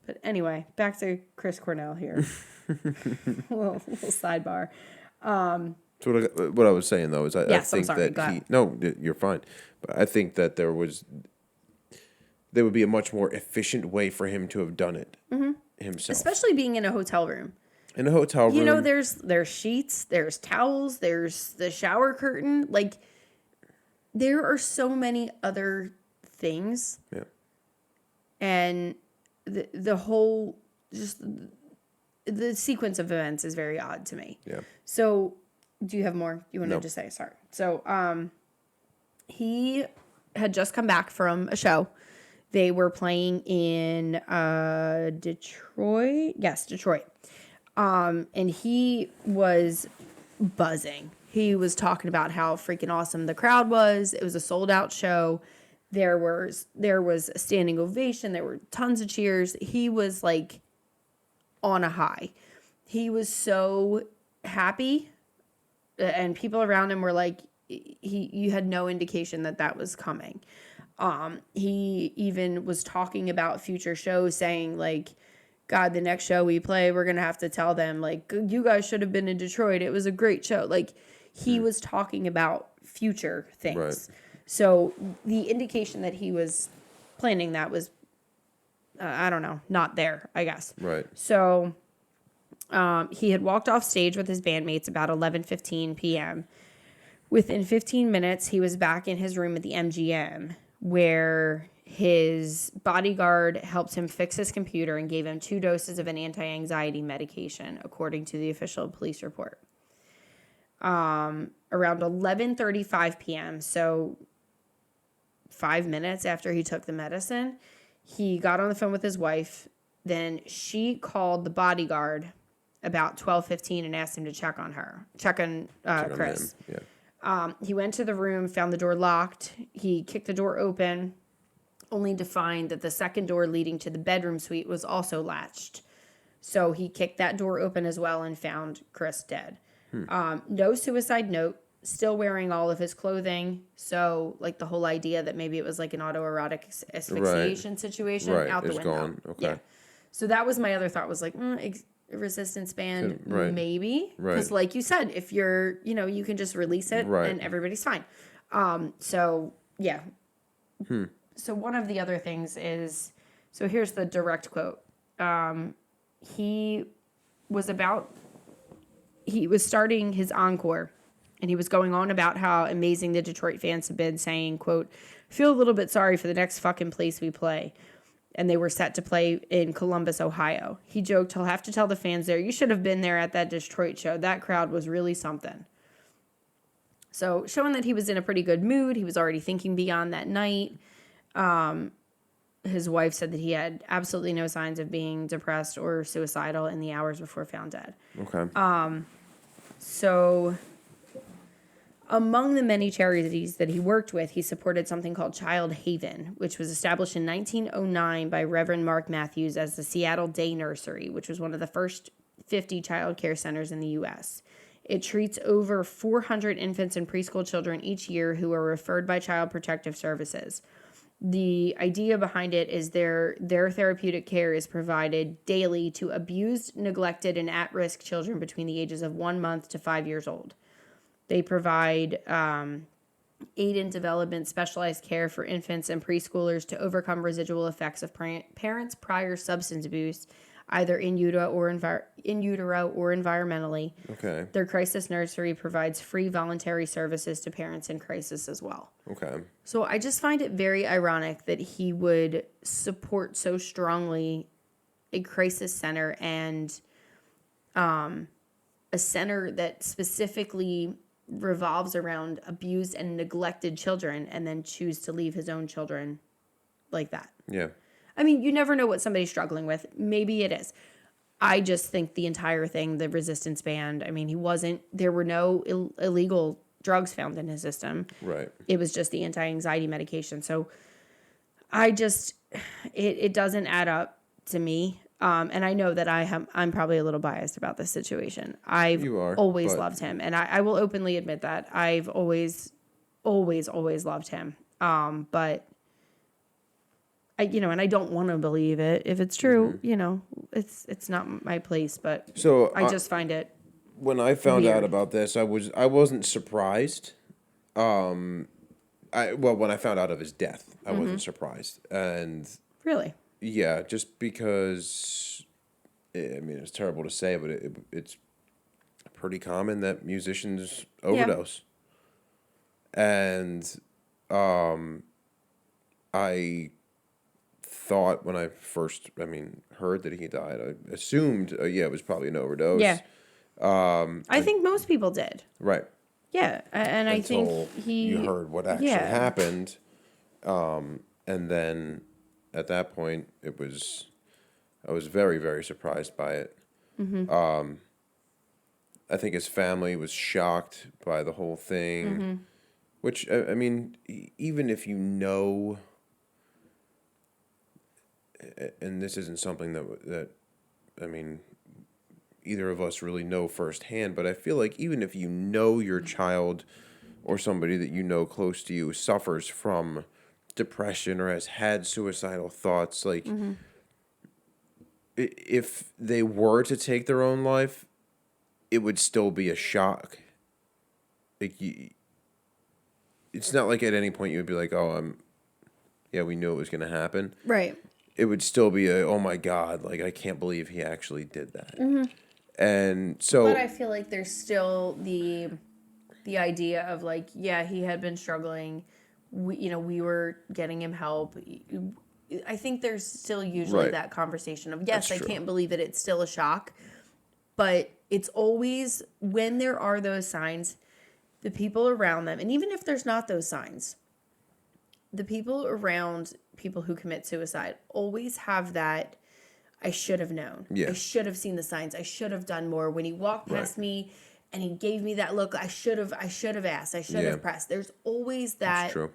But anyway, back to Chris Cornell here. little sidebar. So what I was saying though is I think that no, you're fine. But I think that there would be a much more efficient way for him to have done it himself. Especially being in a hotel room. In a hotel room. You know, there's sheets, there's towels, there's the shower curtain. Like, there are so many other things. Yeah. And the whole, just the sequence of events is very odd to me. Yeah. So, do you have more you want to just say? Sorry. So, he had just come back from a show. They were playing in Detroit. Yes, Detroit. And he was buzzing. He was talking about how freaking awesome the crowd was. It was a sold out show. There was a standing ovation. There were tons of cheers. He was like on a high. He was so happy, and people around him were like, you had no indication that was coming. He even was talking about future shows, saying like, God, the next show we play, we're going to have to tell them like, you guys should have been in Detroit. It was a great show. Like, he was talking about future things. Right. So the indication that he was planning that was, I don't know, not there, I guess. Right. So he had walked off stage with his bandmates about 11:15 p.m. Within 15 minutes, he was back in his room at the MGM, where his bodyguard helped him fix his computer and gave him 2 doses of an anti-anxiety medication, according to the official police report. Around 11:35 p.m., so 5 minutes after he took the medicine, he got on the phone with his wife. Then she called the bodyguard about 12:15 and asked him to check on Chris. Yeah. He went to the room, found the door locked. He kicked the door open, only to find that the second door leading to the bedroom suite was also latched. So he kicked that door open as well and found Chris dead. No suicide note, still wearing all of his clothing. So, like, the whole idea that maybe it was like an autoerotic asphyxiation situation out the window. Gone. Okay. Yeah. So that was my other thought, was like, resistance band, maybe. Because like you said, if you're, you can just release it and everybody's fine. So, yeah. So one of the other things is, so here's the direct quote. He was starting his encore, and he was going on about how amazing the Detroit fans have been, saying, quote, "Feel a little bit sorry for the next fucking place we play." And they were set to play in Columbus, Ohio. He joked, "He'll have to tell the fans there, you should have been there at that Detroit show. That crowd was really something." So showing that he was in a pretty good mood. He was already thinking beyond that night. His wife said that he had absolutely no signs of being depressed or suicidal in the hours before found dead. Okay. So among the many charities that he worked with, he supported something called Child Haven, which was established in 1909 by Reverend Mark Matthews as the Seattle Day Nursery, which was one of the first 50 child care centers in the U.S. It treats over 400 infants and preschool children each year who are referred by Child Protective Services. The idea behind it is their therapeutic care is provided daily to abused, neglected, and at-risk children between the ages of 1 month to 5 years old. They provide aid in development, specialized care for infants and preschoolers to overcome residual effects of parents' prior substance abuse, either in utero or environmentally. Okay. Their crisis nursery provides free voluntary services to parents in crisis as well. Okay. So I just find it very ironic that he would support so strongly a crisis center and a center that specifically revolves around abused and neglected children, and then choose to leave his own children like that. Yeah. I mean, you never know what somebody's struggling with. Maybe it is. I just think the entire thing, the resistance band, I mean, there were no illegal drugs found in his system. Right. It was just the anti-anxiety medication. So it doesn't add up to me. And I know that I'm probably a little biased about this situation. I've always loved him. And I will openly admit that. I've always loved him. But and I don't want to believe it. If it's true, it's not my place, but so I just find it when I found weird. out about this, I wasn't surprised. When I found out of his death, I wasn't surprised. And really? Yeah, just because I mean, it's terrible to say, but it's pretty common that musicians overdose. Yeah. And I thought when I first, heard that he died, I assumed, it was probably an overdose. Yeah. I think most people did. Right. Yeah, and I think you heard what actually happened, and then at that point, I was very, very surprised by it. Mm-hmm. I think his family was shocked by the whole thing, which, I mean, even if you know, and this isn't something that I mean, either of us really know firsthand, but I feel like even if you know your child or somebody that you know close to you suffers from depression or has had suicidal thoughts, like if they were to take their own life, it would still be a shock. Like it's not like at any point you would be like, "Oh, we knew it was going to happen." Right. It would still be "Oh my God, like I can't believe he actually did that." Mm-hmm. And so, but I feel like there's still the idea of like, yeah, he had been struggling. We were getting him help. I think there's still usually that conversation of, yes, I can't believe it. It's still a shock. But it's always, when there are those signs, the people around them, and even if there's not those signs, the people around people who commit suicide always have that, I should have known. Yeah. I should have seen the signs. I should have done more. When he walked past me and he gave me that look, I should have asked. I should have pressed. There's always that. That's true.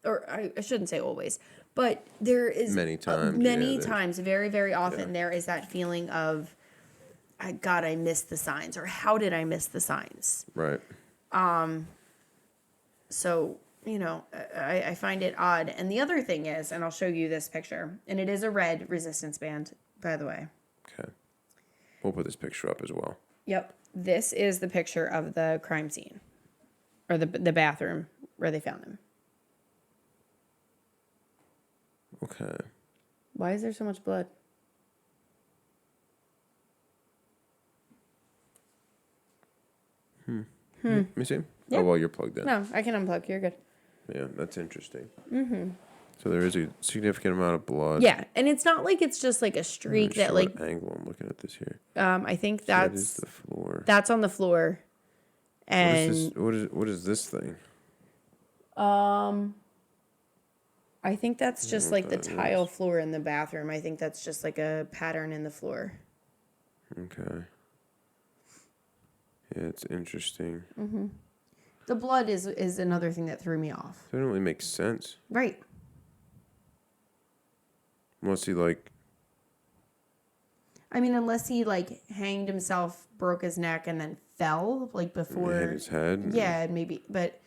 Or I shouldn't say always, but there is many times, very, very often, there is that feeling of, God, I missed the signs, or how did I miss the signs? Right. So, I find it odd. And the other thing is, and I'll show you this picture, and it is a red resistance band, by the way. Okay. We'll put this picture up as well. Yep. This is the picture of the crime scene, or the bathroom where they found him. Okay. Why is there so much blood? Let me see. Yeah. Oh, well, you're plugged in. No, I can unplug. You're good. Yeah, that's interesting. Mm-hmm. So there is a significant amount of blood. Yeah, and it's not like it's just like a streak that like. What angle I'm looking at this here. I think So that that's is the floor. That's on the floor. And What is this thing? I think that's just like the tile floor in the bathroom. I think that's just like a pattern in the floor. Okay. Yeah, it's interesting. Mm-hmm. The blood is another thing that threw me off. That doesn't really make sense. Right. Unless he like. I mean, unless he like hanged himself, broke his neck, and then fell like before. Hit his head. Yeah, maybe. But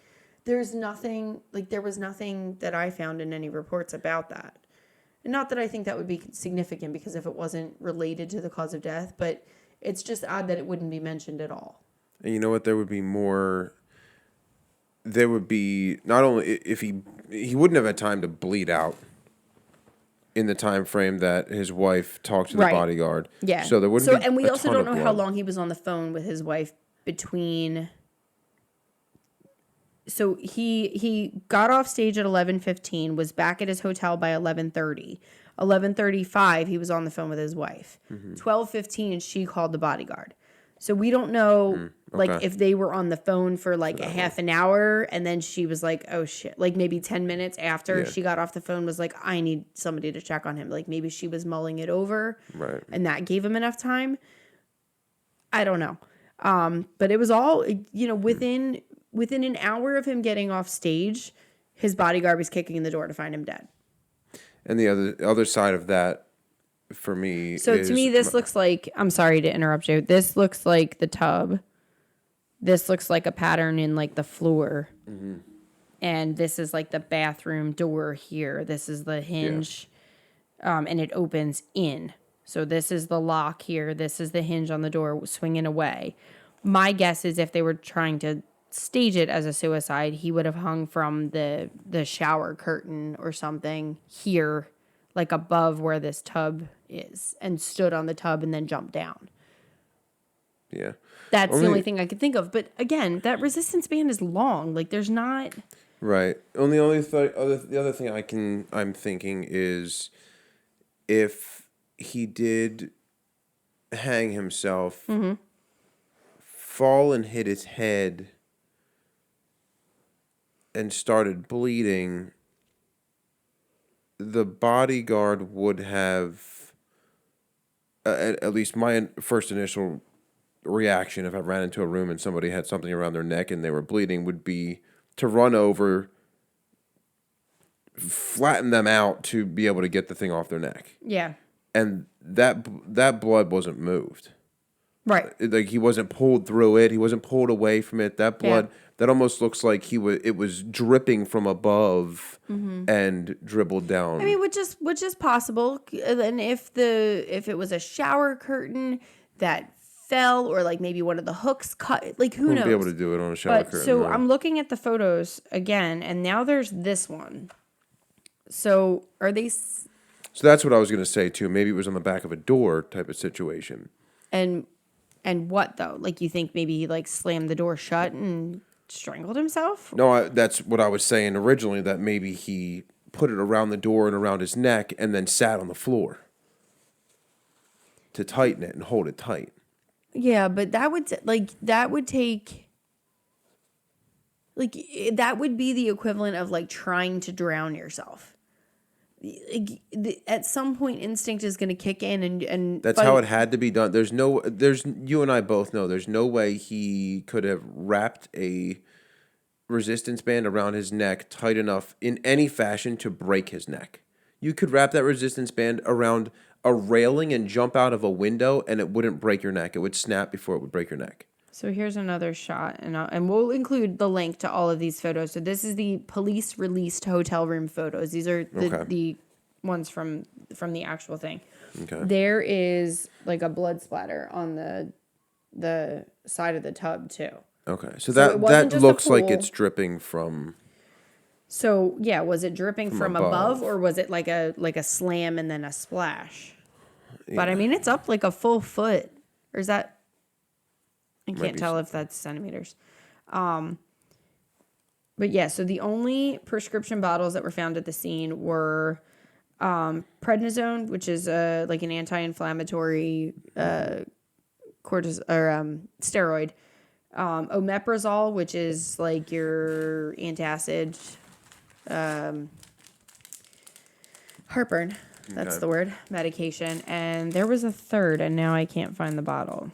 there was nothing that I found in any reports about that. And not that I think that would be significant because if it wasn't related to the cause of death, but it's just odd that it wouldn't be mentioned at all. And you know what? There would be more. There would be not only if he wouldn't have had time to bleed out in the time frame that his wife talked to the bodyguard. Yeah. So there wouldn't be and we a also ton don't of know how blood. long he was on the phone with his wife between. So he got off stage at 11:15, was back at his hotel by 11:30. 11:35, he was on the phone with his wife. 12:15, she called the bodyguard. So we don't know like if they were on the phone for like a half an hour and then she was like, oh shit, like maybe 10 minutes after she got off the phone was like, I need somebody to check on him. Like maybe she was mulling it over and that gave him enough time. I don't know. But it was all, within an hour of him getting off stage, his bodyguard was kicking in the door to find him dead. And the other side of that for me So to me, this looks like, I'm sorry to interrupt you. This looks like the tub. This looks like a pattern in like the floor. Mm-hmm. And this is like the bathroom door here. This is the hinge. Yeah. And it opens in. So this is the lock here. This is the hinge on the door swinging away. My guess is if they were trying to stage it as a suicide, he would have hung from the shower curtain or something here, like above where this tub is, and stood on the tub and then jumped down. Yeah. That's the only thing I could think of. But again, that resistance band is long. Like there's not. Right. The other thing I'm thinking is if he did hang himself, fall and hit his head and started bleeding, the bodyguard would have, at least my first initial reaction if I ran into a room and somebody had something around their neck and they were bleeding would be to run over, flatten them out to be able to get the thing off their neck. Yeah. And that blood wasn't moved. Right. Like he wasn't pulled through it. He wasn't pulled away from it. That blood, that almost looks like it was dripping from above and dribbled down. I mean, which is possible. And if it was a shower curtain that fell or like maybe one of the hooks cut, like who knows? Be able to do it on a shower curtain. So I'm looking at the photos again, and now there's this one. So are they? So that's what I was going to say too. Maybe it was on the back of a door type of situation. And what though? Like you think maybe he like slammed the door shut and strangled himself? No, that's what I was saying originally. That maybe he put it around the door and around his neck, and then sat on the floor to tighten it and hold it tight. Yeah, but that would be the equivalent of like trying to drown yourself. At some point, instinct is going to kick in, and that's how it had to be done. There's you and I both know there's no way he could have wrapped a resistance band around his neck tight enough in any fashion to break his neck. You could wrap that resistance band around a railing and jump out of a window, and it wouldn't break your neck. It would snap before it would break your neck. So here's another shot, and we'll include the link to all of these photos. So this is the police released hotel room photos. These are the ones from the actual thing. Okay. There is like a blood splatter on the side of the tub too. Okay. So that looks like it's dripping from. So yeah, was it dripping from above, or was it like a slam and then a splash? Yeah. But I mean, it's up like a full foot, or is that? I can't tell if that's centimeters. But yeah, so the only prescription bottles that were found at the scene were prednisone, which is like an anti-inflammatory steroid. Omeprazole, which is like your antacid, heartburn. That's the word, medication. And there was a third, and now I can't find the bottle.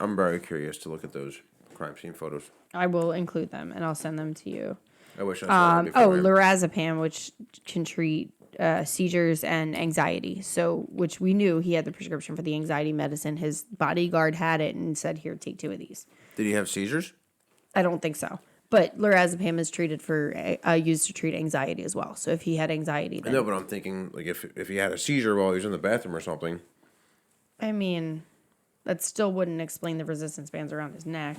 I'm very curious to look at those crime scene photos. I will include them, and I'll send them to you. I wish I saw them before. Lorazepam, which can treat seizures and anxiety. So, which we knew he had the prescription for the anxiety medicine. His bodyguard had it and said, "Here, take 2 of these." Did he have seizures? I don't think so. But lorazepam is treated used to treat anxiety as well. So if he had anxiety, then... I know, but I'm thinking like if he had a seizure while he was in the bathroom or something. I mean, that still wouldn't explain the resistance bands around his neck.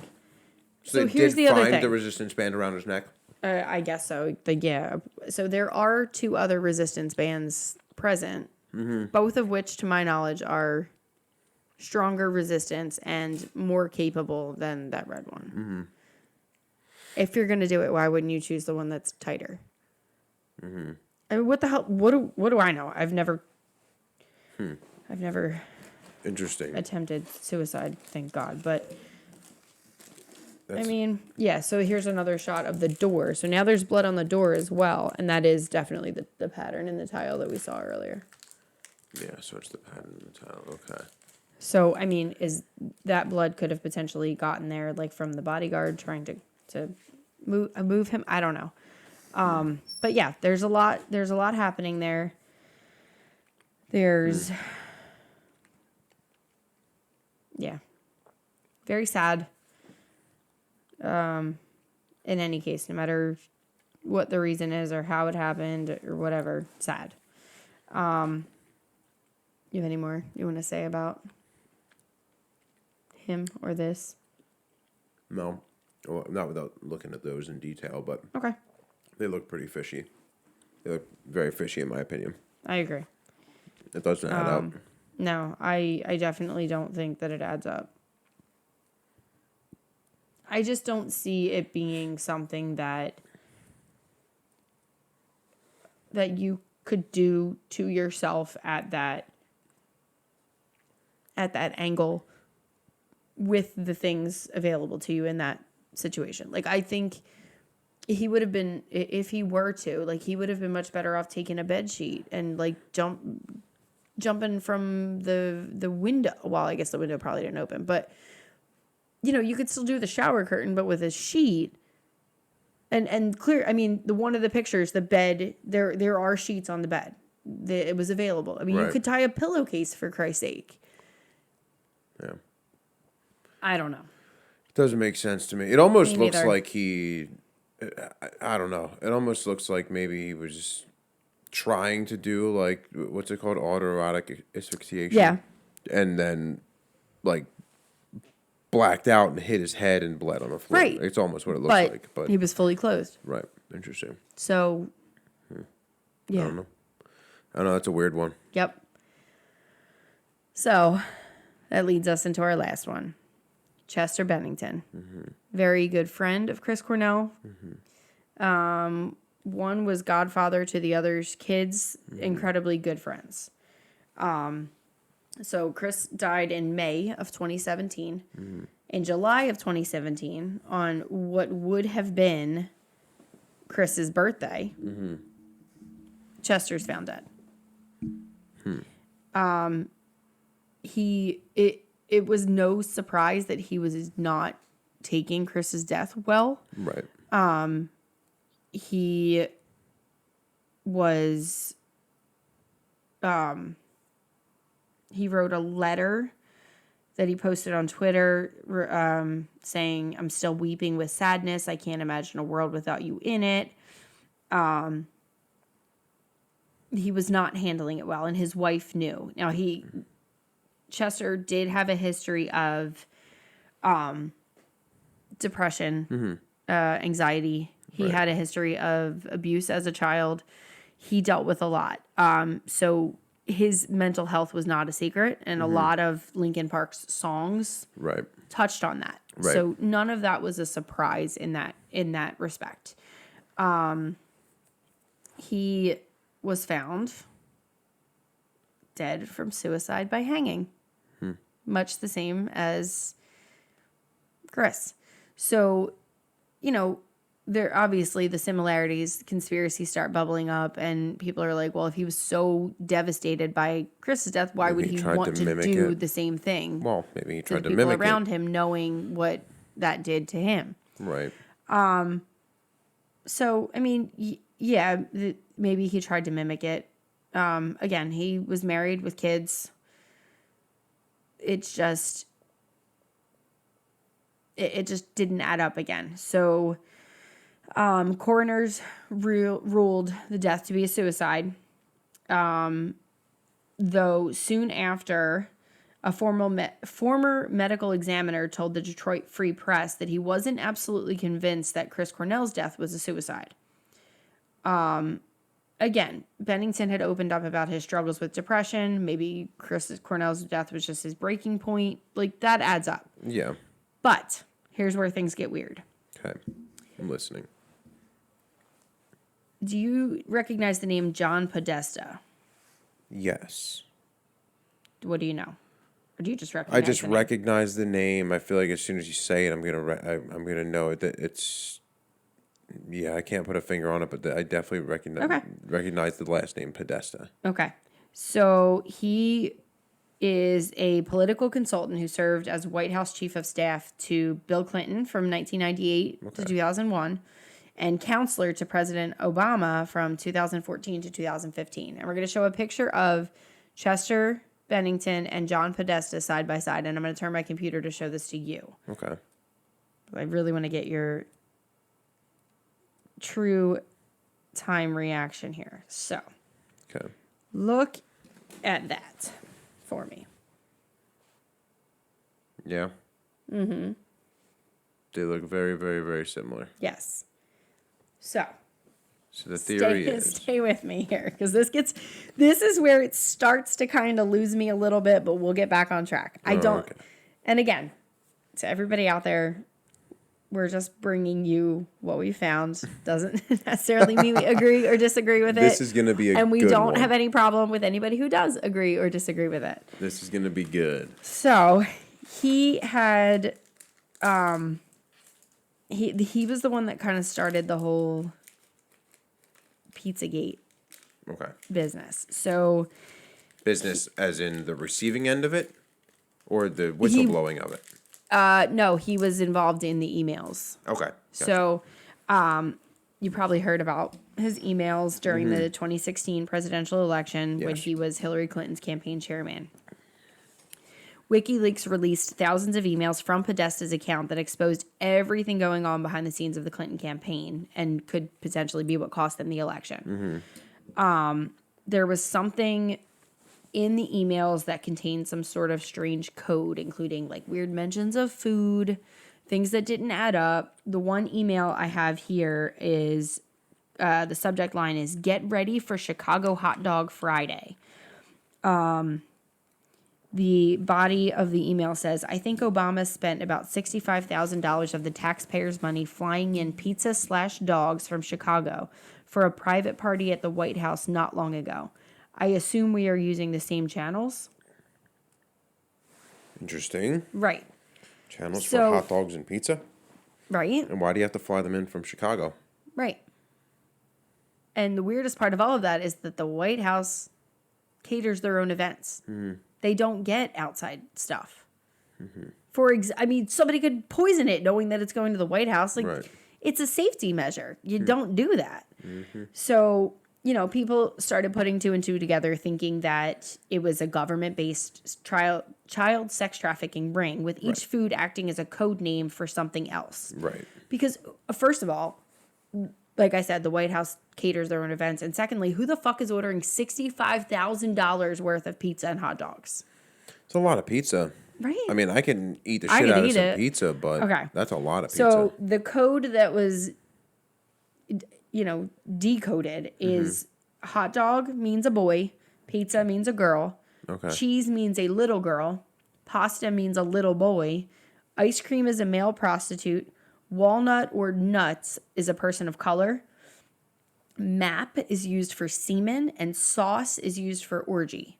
So here's the other thing. Find the resistance band around his neck? I guess so. Yeah. So there are 2 other resistance bands present, both of which, to my knowledge, are stronger resistance and more capable than that red one. Mm-hmm. If you're going to do it, why wouldn't you choose the one that's tighter? Mm-hmm. I mean, what the hell? What do I know? I've never Interesting. attempted suicide, thank God. But I mean, yeah, so here's another shot of the door. So now there's blood on the door as well, and that is definitely the pattern in the tile that we saw earlier. Yeah, so it's the pattern in the tile. Okay. So, I mean, is that blood could have potentially gotten there, like from the bodyguard trying to move him? I don't know. But yeah, there's a lot happening there. There's yeah. Very sad. In any case, no matter what the reason is or how it happened or whatever, sad. You have any more you want to say about him or this? No. Well, not without looking at those in detail, but okay. They look pretty fishy. They look very fishy in my opinion. I agree. It doesn't add up. No, I definitely don't think that it adds up. I just don't see it being something that you could do to yourself at that angle with the things available to you in that situation. Like, I think he would have been, if he were to, like, he would have been much better off taking a bed sheet and like jumping from the window. Well, I guess the window probably didn't open, but you know, you could still do the shower curtain, but with a sheet. And clear, I mean, one of the pictures, the bed, there are sheets on the bed. It was available. I mean, You could tie a pillowcase, for Christ's sake. Yeah. I don't know. It doesn't make sense to me. It almost looks like I don't know. It almost looks like maybe he was trying to do, like, what's it called? Autoerotic asphyxiation. Yeah. And then, like, blacked out and hit his head and bled on the floor. Right. It's almost what it looks like. But he was fully clothed. Right. Interesting. So, yeah. I don't know. That's a weird one. Yep. So, that leads us into our last one. Chester Bennington. Mm-hmm. Very good friend of Chris Cornell. Mm-hmm. One was godfather to the other's kids. Mm-hmm. Incredibly good friends. So Chris died in May of 2017. Mm-hmm. In July of 2017, on what would have been Chris's birthday, Chester's found dead. It was no surprise that he was not taking Chris's death well. Right. He was he wrote a letter that he posted on Twitter saying, "I'm still weeping with sadness. I can't imagine a world without you in it." He was not handling it well, and his wife knew. Now, Chester did have a history of depression, anxiety. He had a history of abuse as a child. He dealt with a lot. So his mental health was not a secret, and a lot of Linkin Park's songs touched on that. Right. So none of that was a surprise in that respect. He was found dead from suicide by hanging, much the same as Chris. So, there obviously the similarities, conspiracies start bubbling up, and people are like, well, if he was so devastated by Chris's death, why would he want to do the same thing? Well, maybe he tried to people mimic around it. him, knowing what that did to him. Right. So, I mean, yeah, maybe he tried to mimic it. Again, he was married with kids. It's just, it just didn't add up again. So, coroners ruled the death to be a suicide. Though soon after, a former medical examiner told the Detroit Free Press that he wasn't absolutely convinced that Chris Cornell's death was a suicide. Again, Bennington had opened up about his struggles with depression. Maybe Cornell's death was just his breaking point. Like, that adds up. Yeah. But here's where things get weird. Okay. I'm listening. Do you recognize the name John Podesta? Yes. What do you know? Or do you just recognize I just recognize the name. I feel like as soon as you say it, I'm gonna know it. That it's. Yeah, I can't put a finger on it, but I definitely recognize the last name Podesta. Okay. So he is a political consultant who served as White House Chief of Staff to Bill Clinton from 1998 to 2001 and counselor to President Obama from 2014 to 2015. And we're going to show a picture of Chester Bennington and John Podesta side by side, and I'm going to turn my computer to show this to you. Okay. I really want to get your true time reaction here. So, okay, look at that for me. Yeah. Mm-hmm. They look very, very, very similar. Yes. So the theory is... Stay with me here, because this is where it starts to kind of lose me a little bit, but we'll get back on track. Okay. And again, to everybody out there, we're just bringing you what we found. Doesn't necessarily mean we agree or disagree with it. This is going to be a good one. And we don't have any problem with anybody who does agree or disagree with it. This is going to be good. So, he had... He was the one that kind of started the whole Pizzagate business. So business as in the receiving end of it or the whistleblowing of it? No, he was involved in the emails. Okay. Gotcha. So you probably heard about his emails during the 2016 presidential election when he was Hillary Clinton's campaign chairman. WikiLeaks released thousands of emails from Podesta's account that exposed everything going on behind the scenes of the Clinton campaign and could potentially be what cost them the election. There was something in the emails that contained some sort of strange code, including like weird mentions of food, things that didn't add up. The one email I have here is the subject line is "Get ready for Chicago Hot Dog Friday." The body of the email says, "I think Obama spent about $65,000 of the taxpayers' money flying in pizza/dogs from Chicago for a private party at the White House not long ago. I assume we are using the same channels." Interesting. Right. Channels for hot dogs and pizza? Right. And why do you have to fly them in from Chicago? Right. And the weirdest part of all of that is that the White House caters their own events. They don't get outside stuff. Somebody could poison it knowing that it's going to the White House. It's a safety measure. You don't do that. So people started putting two and two together, thinking that it was a government-based child sex trafficking ring, with each food acting as a code name for something else. Right. Because, first of all, like I said, the White House caters their own events. And secondly, who the fuck is ordering $65,000 worth of pizza and hot dogs? It's a lot of pizza. Right. I mean, I can eat the shit out of some pizza, but that's a lot of pizza. So the code that was, decoded is hot dog means a boy, pizza means a girl, cheese means a little girl, pasta means a little boy, ice cream is a male prostitute, walnut or nuts is a person of color, map is used for semen, and sauce is used for orgy.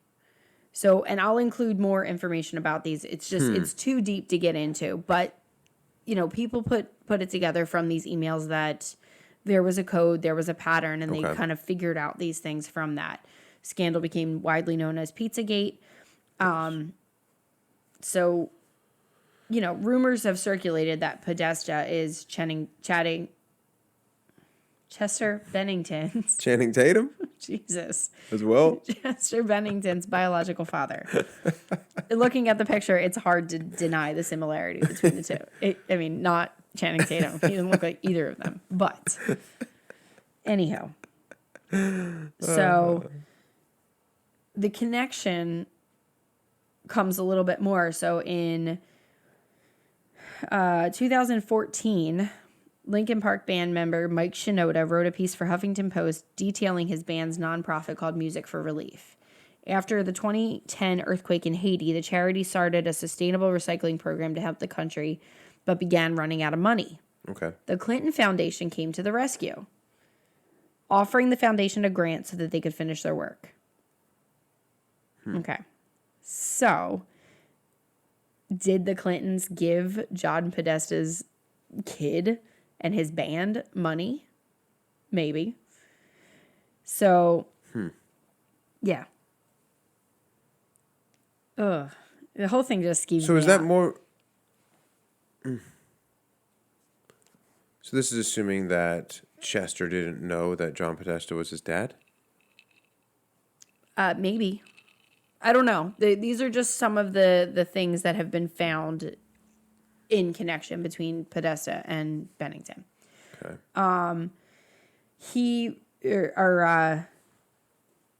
So, and I'll include more information about these. It's just, it's too deep to get into. But, people put it together from these emails that there was a code, there was a pattern, and they kind of figured out these things from that. Scandal became widely known as Pizzagate. So, rumors have circulated that Podesta is chatting Chester Bennington's. Channing Tatum? Jesus. As well? Chester Bennington's biological father. Looking at the picture, it's hard to deny the similarity between the two. Not Channing Tatum. He doesn't look like either of them. But, anyhow. So, the connection comes a little bit more. So, in 2014... Linkin Park band member Mike Shinoda wrote a piece for Huffington Post detailing his band's nonprofit called Music for Relief. After the 2010 earthquake in Haiti, the charity started a sustainable recycling program to help the country, but began running out of money. Okay. The Clinton Foundation came to the rescue, offering the foundation a grant so that they could finish their work. Okay. So, did the Clintons give John Podesta's kid and his band money? Maybe. So, yeah. Ugh. The whole thing just skeeves me. So is that more... So this is assuming that Chester didn't know that John Podesta was his dad? Maybe. I don't know. These are just some of the things that have been found in connection between Podesta and Bennington. Okay.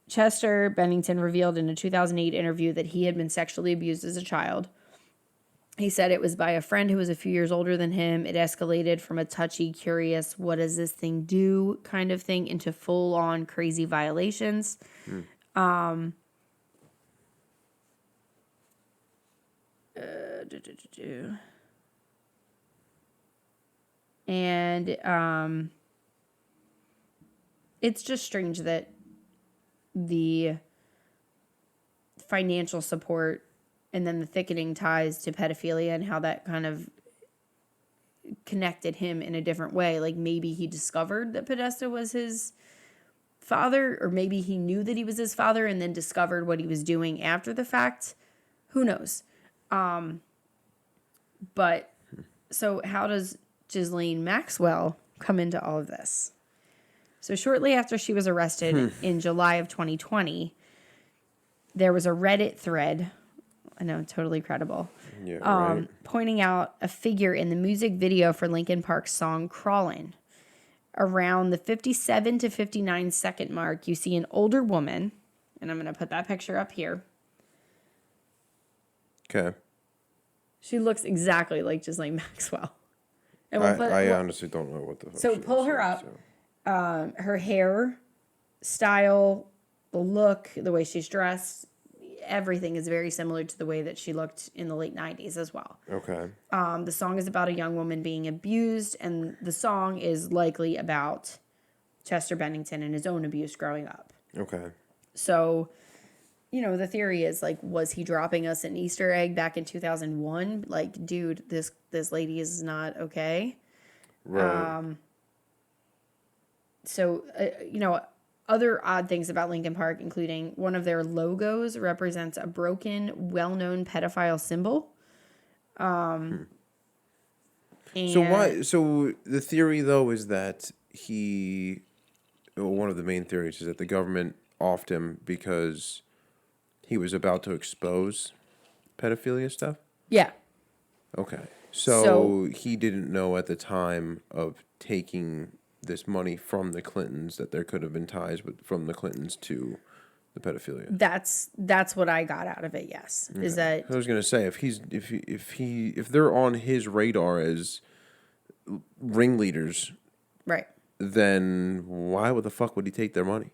Chester Bennington revealed in a 2008 interview that he had been sexually abused as a child. He said it was by a friend who was a few years older than him. It escalated from a touchy, curious, what does this thing do kind of thing into full-on crazy violations. And it's just strange that the financial support and then the thickening ties to pedophilia and how that kind of connected him in a different way. Like maybe he discovered that Podesta was his father, or maybe he knew that he was his father and then discovered what he was doing after the fact. Who knows? But so how does Ghislaine Maxwell come into all of this? So shortly after she was arrested in July of 2020, there was a Reddit thread, I know, totally credible, pointing out a figure in the music video for Linkin Park's song Crawlin'. Around the 57 to 59 second mark, you see an older woman, and I'm going to put that picture up here. Okay. She looks exactly like Ghislaine Maxwell. And I honestly don't know what the fuck. So pull her up. So. Her hair, style, the look, the way she's dressed, everything is very similar to the way that she looked in the late 90s as well. Okay. The song is about a young woman being abused, and the song is likely about Chester Bennington and his own abuse growing up. Okay. So, you know, the theory is, like, was he dropping us an Easter egg back in 2001? Like, dude, this lady is not okay. Right. So, you know, other odd things about Linkin Park, including one of their logos represents a broken, well-known pedophile symbol. And So the theory though is that he one of the main theories is that the government offed him because he was about to expose pedophilia stuff. Yeah. Okay. So he didn't know at the time of taking this money from the Clintons that there could have been ties from the Clintons to the pedophilia. That's what I got out of it. Yes, Okay. is that I was gonna say if they're on his radar as ringleaders, right? then why the fuck would he take their money?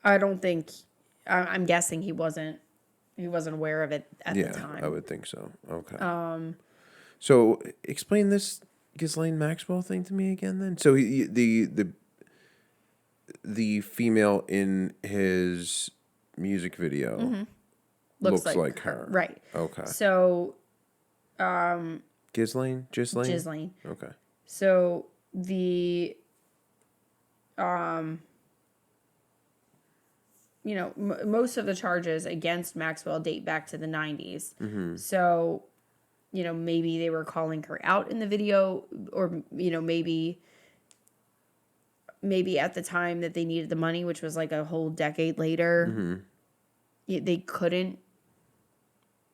I don't think. I'm guessing he wasn't aware of it at the time. I would think so. Okay. So explain this Ghislaine Maxwell thing to me again, then. So the female in his music video looks like her. Right. Okay. So, Ghislaine? Ghislaine. Okay. So the, most of the charges against Maxwell date back to the 90s. Mm-hmm. So, maybe they were calling her out in the video, or, maybe at the time that they needed the money, which was like a whole decade later, they couldn't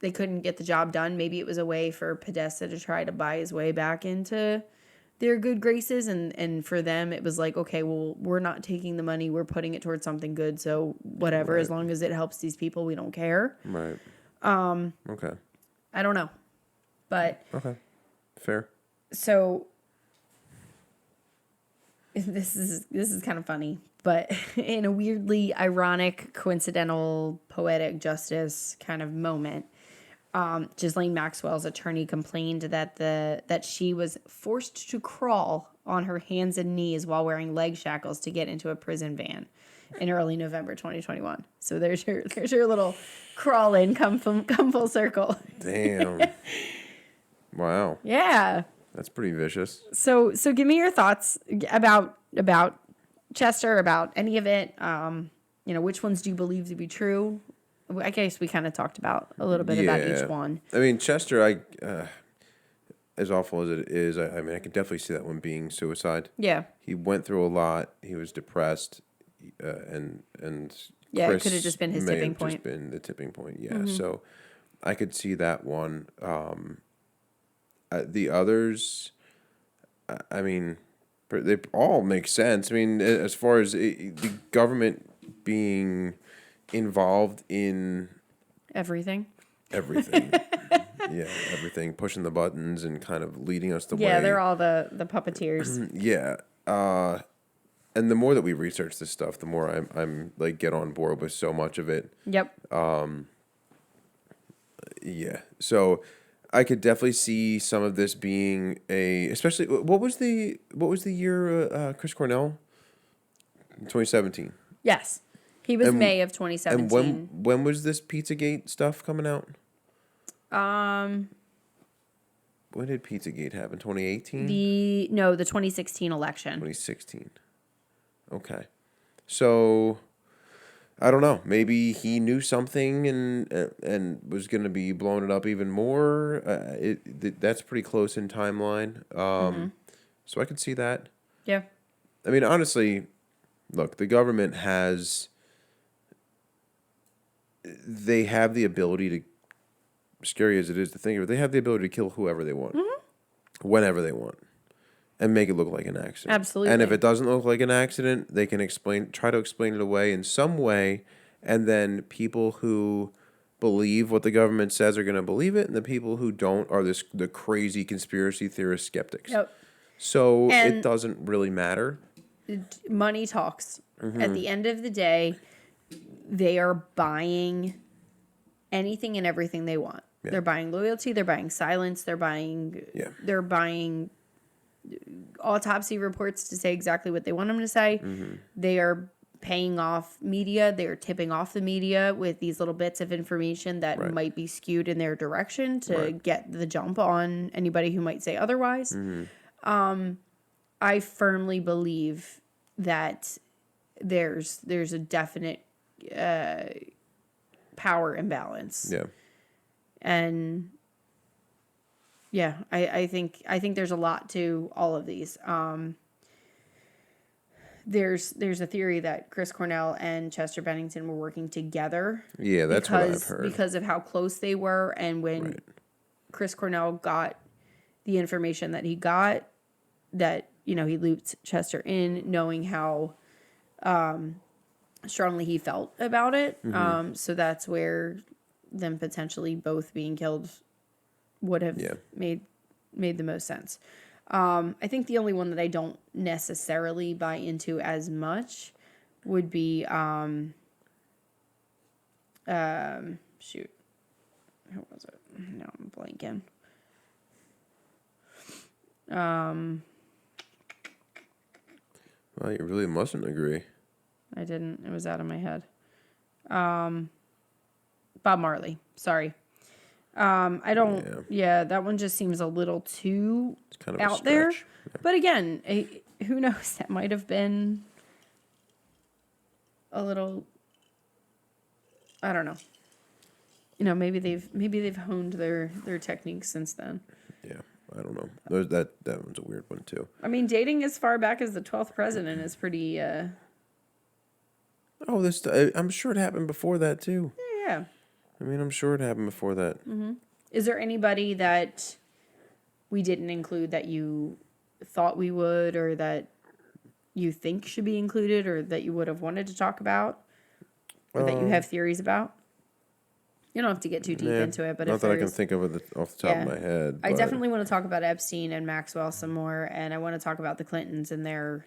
get the job done. Maybe it was a way for Podesta to try to buy his way back into their good graces, and for them it was like, okay, well, we're not taking the money, we're putting it towards something good, so whatever, as long as it helps these people, we don't care. Right. Okay. I don't know, but okay, fair. So this is kind of funny, but in a weirdly ironic, coincidental, poetic justice kind of moment, Ghislaine Maxwell's attorney complained that she was forced to crawl on her hands and knees while wearing leg shackles to get into a prison van in early November 2021. So there's your little crawl in, come full circle. Damn. Wow. Yeah. That's pretty vicious. So give me your thoughts about Chester, about any of it. Which ones do you believe to be true? I guess we kind of talked about a little bit about each one. I mean, Chester, as awful as it is, I mean, I could definitely see that one being suicide. Yeah. He went through a lot. He was depressed, and yeah, Chris it could have just been his tipping point. Just been the tipping point. Yeah. So I could see that one. The others, I mean, they all make sense. I mean, as far as the government being involved in everything. Yeah, everything, pushing the buttons and kind of leading us the way. Yeah, they're all the puppeteers. Yeah. And the more that we research this stuff, the more I'm like get on board with so much of it. Yep. Yeah. So I could definitely see some of this being especially what was the year Chris Cornell? 2017. Yes. He was May of 2017. And when was this Pizzagate stuff coming out? When did Pizzagate happen? 2018? The 2016 election. 2016. Okay. So I don't know. Maybe he knew something and was going to be blowing it up even more. That's pretty close in timeline. So I could see that. Yeah. I mean, honestly, look, the government they have the ability to, scary as it is to think of it, they have the ability to kill whoever they want, whenever they want, and make it look like an accident. Absolutely. And if it doesn't look like an accident, they can try to explain it away in some way, and then people who believe what the government says are going to believe it, and the people who don't are the crazy conspiracy theorist skeptics. Yep. So it doesn't really matter. Money talks. At the end of the day, they are buying anything and everything they want. Yeah. They're buying loyalty. They're buying silence. They're buying. Yeah. They're buying autopsy reports to say exactly what they want them to say. They are paying off media. They are tipping off the media with these little bits of information that might be skewed in their direction to get the jump on anybody who might say otherwise. I firmly believe that there's a definite power imbalance. Yeah. And I think there's a lot to all of these. there's a theory that Chris Cornell and Chester Bennington were working together. Yeah, that's what I've heard. Because of how close they were, and when Chris Cornell got the information that he got, that, he looped Chester in, knowing how strongly he felt about it. So that's where them potentially both being killed would have made the most sense. I think the only one that I don't necessarily buy into as much would be shoot. Who was it? No, I'm blanking. Well, you really mustn't agree. I didn't. It was out of my head. Bob Marley. Sorry. I don't. Yeah, that one just seems a little too kind of out there. Yeah. But again, who knows? That might have been a little. I don't know. Maybe they've honed their techniques since then. Yeah, I don't know. That one's a weird one too. I mean, dating as far back as the 12th president is pretty. I'm sure it happened before that too. Yeah. I mean, I'm sure it happened before that. Mm-hmm. Is there anybody that we didn't include that you thought we would, or that you think should be included, or that you would have wanted to talk about, or that you have theories about? You don't have to get too deep into it, but not that I can think of it off the top of my head. I definitely want to talk about Epstein and Maxwell some more, and I want to talk about the Clintons and their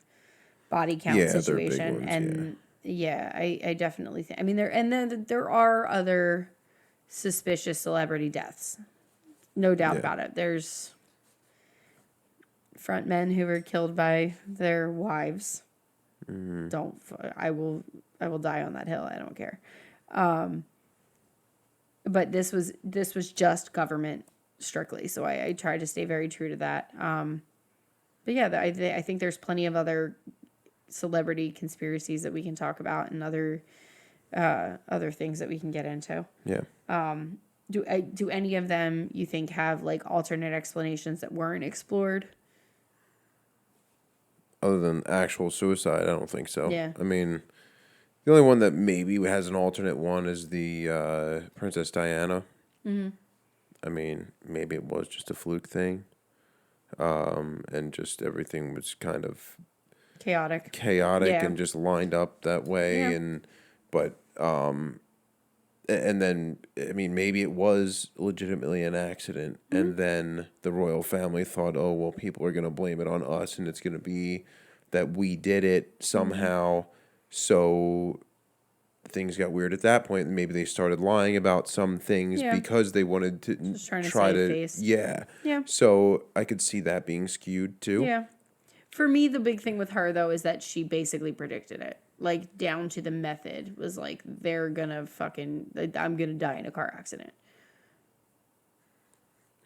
body count situation. Big ones, I definitely think. I mean, there are other suspicious celebrity deaths, no doubt about it. There's front men who were killed by their wives. I will die on that hill. I don't care. But this was just government strictly, so I try to stay very true to that. But yeah, I think there's plenty of other celebrity conspiracies that we can talk about, and other things that we can get into. Yeah. Do any of them you think have like alternate explanations that weren't explored? Other than actual suicide, I don't think so. Yeah. I mean, the only one that maybe has an alternate one is the Princess Diana. Mm-hmm. I mean, maybe it was just a fluke thing. And just everything was kind of chaotic and just lined up that way. Yeah. And then, I mean, maybe it was legitimately an accident. Mm-hmm. And then the royal family thought, oh, well, people are going to blame it on us, and it's going to be that we did it somehow. Mm-hmm. So things got weird at that point, and maybe they started lying about some things because they wanted to try to face. Yeah. So I could see that being skewed too. Yeah. For me, the big thing with her though is that she basically predicted it, like down to the method. Was like, they're gonna I'm gonna die in a car accident.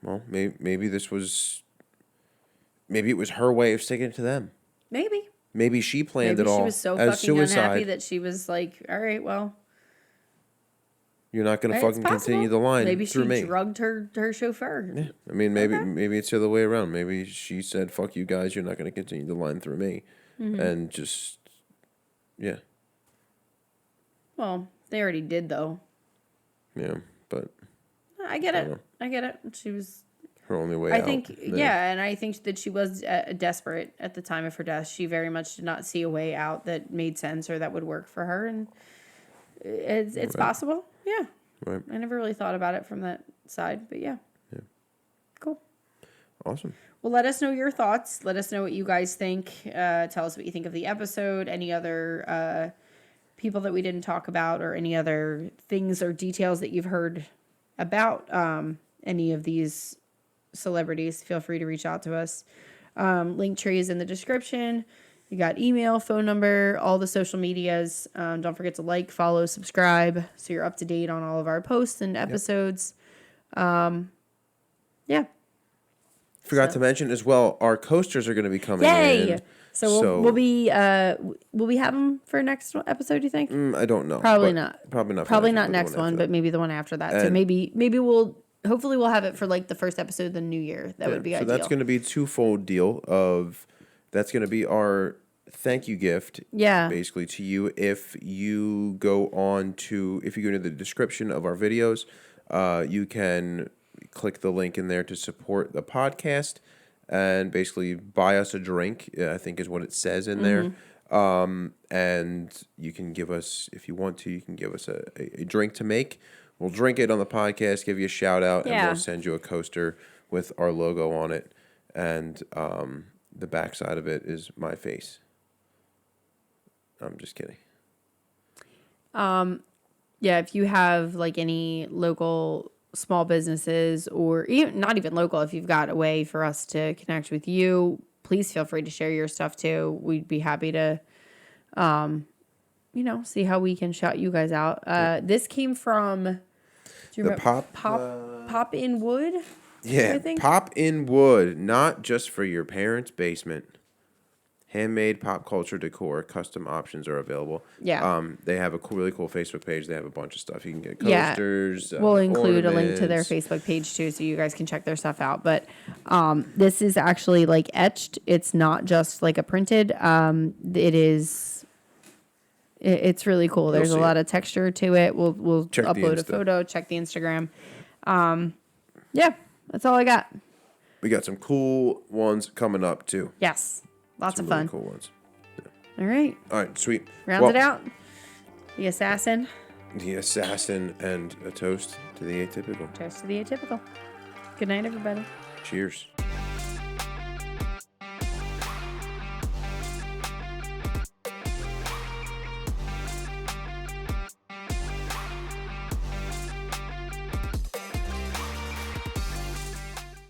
Well, maybe it was her way of sticking it to them. Maybe she planned it all. Maybe she was so fucking suicide. Unhappy that she was like, all right, well, you're not going to fucking continue the line through me. Maybe she drugged her chauffeur. Yeah. I mean, maybe it's the other way around. Maybe she said, fuck you guys, you're not going to continue the line through me. Mm-hmm. And just, yeah. Well, they already did, though. Yeah, but... I get it. She was... her only way out. I think, and I think that she was desperate at the time of her death. She very much did not see a way out that made sense or that would work for her, and it's possible. Yeah. Right. I never really thought about it from that side, but yeah. Yeah. Cool. Awesome. Well, let us know your thoughts. Let us know what you guys think. Tell us what you think of the episode. Any other people that we didn't talk about, or any other things or details that you've heard about any of these celebrities. Feel free to reach out to us. Linktree is in the description. You got email, phone number, all the social medias. Don't forget to like, follow, subscribe, so you're up to date on all of our posts and episodes. Yeah. Forgot to mention as well, our coasters are going to be coming in. So we'll be have them for next episode, do you think? I don't know. Probably not. Probably not next one, but maybe the one after that. So maybe hopefully we'll have it for like the first episode of the new year. That would be ideal. So that's going to be a twofold deal of, that's going to be our thank you gift. Yeah. Basically to you. If you go into the description of our videos, you can click the link in there to support the podcast and basically buy us a drink, I think is what it says in there. And you can give us, if you want to, you can give us a drink to make. We'll drink it on the podcast, give you a shout out, and we'll send you a coaster with our logo on it. And the backside of it is my face. I'm just kidding. Yeah, if you have like any local small businesses or even not even local, if you've got a way for us to connect with you, please feel free to share your stuff too. We'd be happy to, see how we can shout you guys out. This came from, do you remember? Pop in Wood? Yeah, I think. Pop in Wood, not just for your parents' basement. Handmade pop culture decor, custom options are available. Yeah. They have a really cool Facebook page. They have a bunch of stuff. You can get coasters. We'll include a link to their ornaments. Facebook page too, so you guys can check their stuff out. But this is actually like etched. It's not just like a printed. It is. It's really cool. There's a lot of texture to it. We'll Check the upload a Insta. photo. Check the Instagram. Yeah, that's all I got. We got some cool ones coming up too. Yes, lots Some of fun. really cool ones. All right, All right, sweet. rounds it out. The assassin. The assassin and a toast to the atypical. Toast to the atypical. Good night, everybody. Cheers.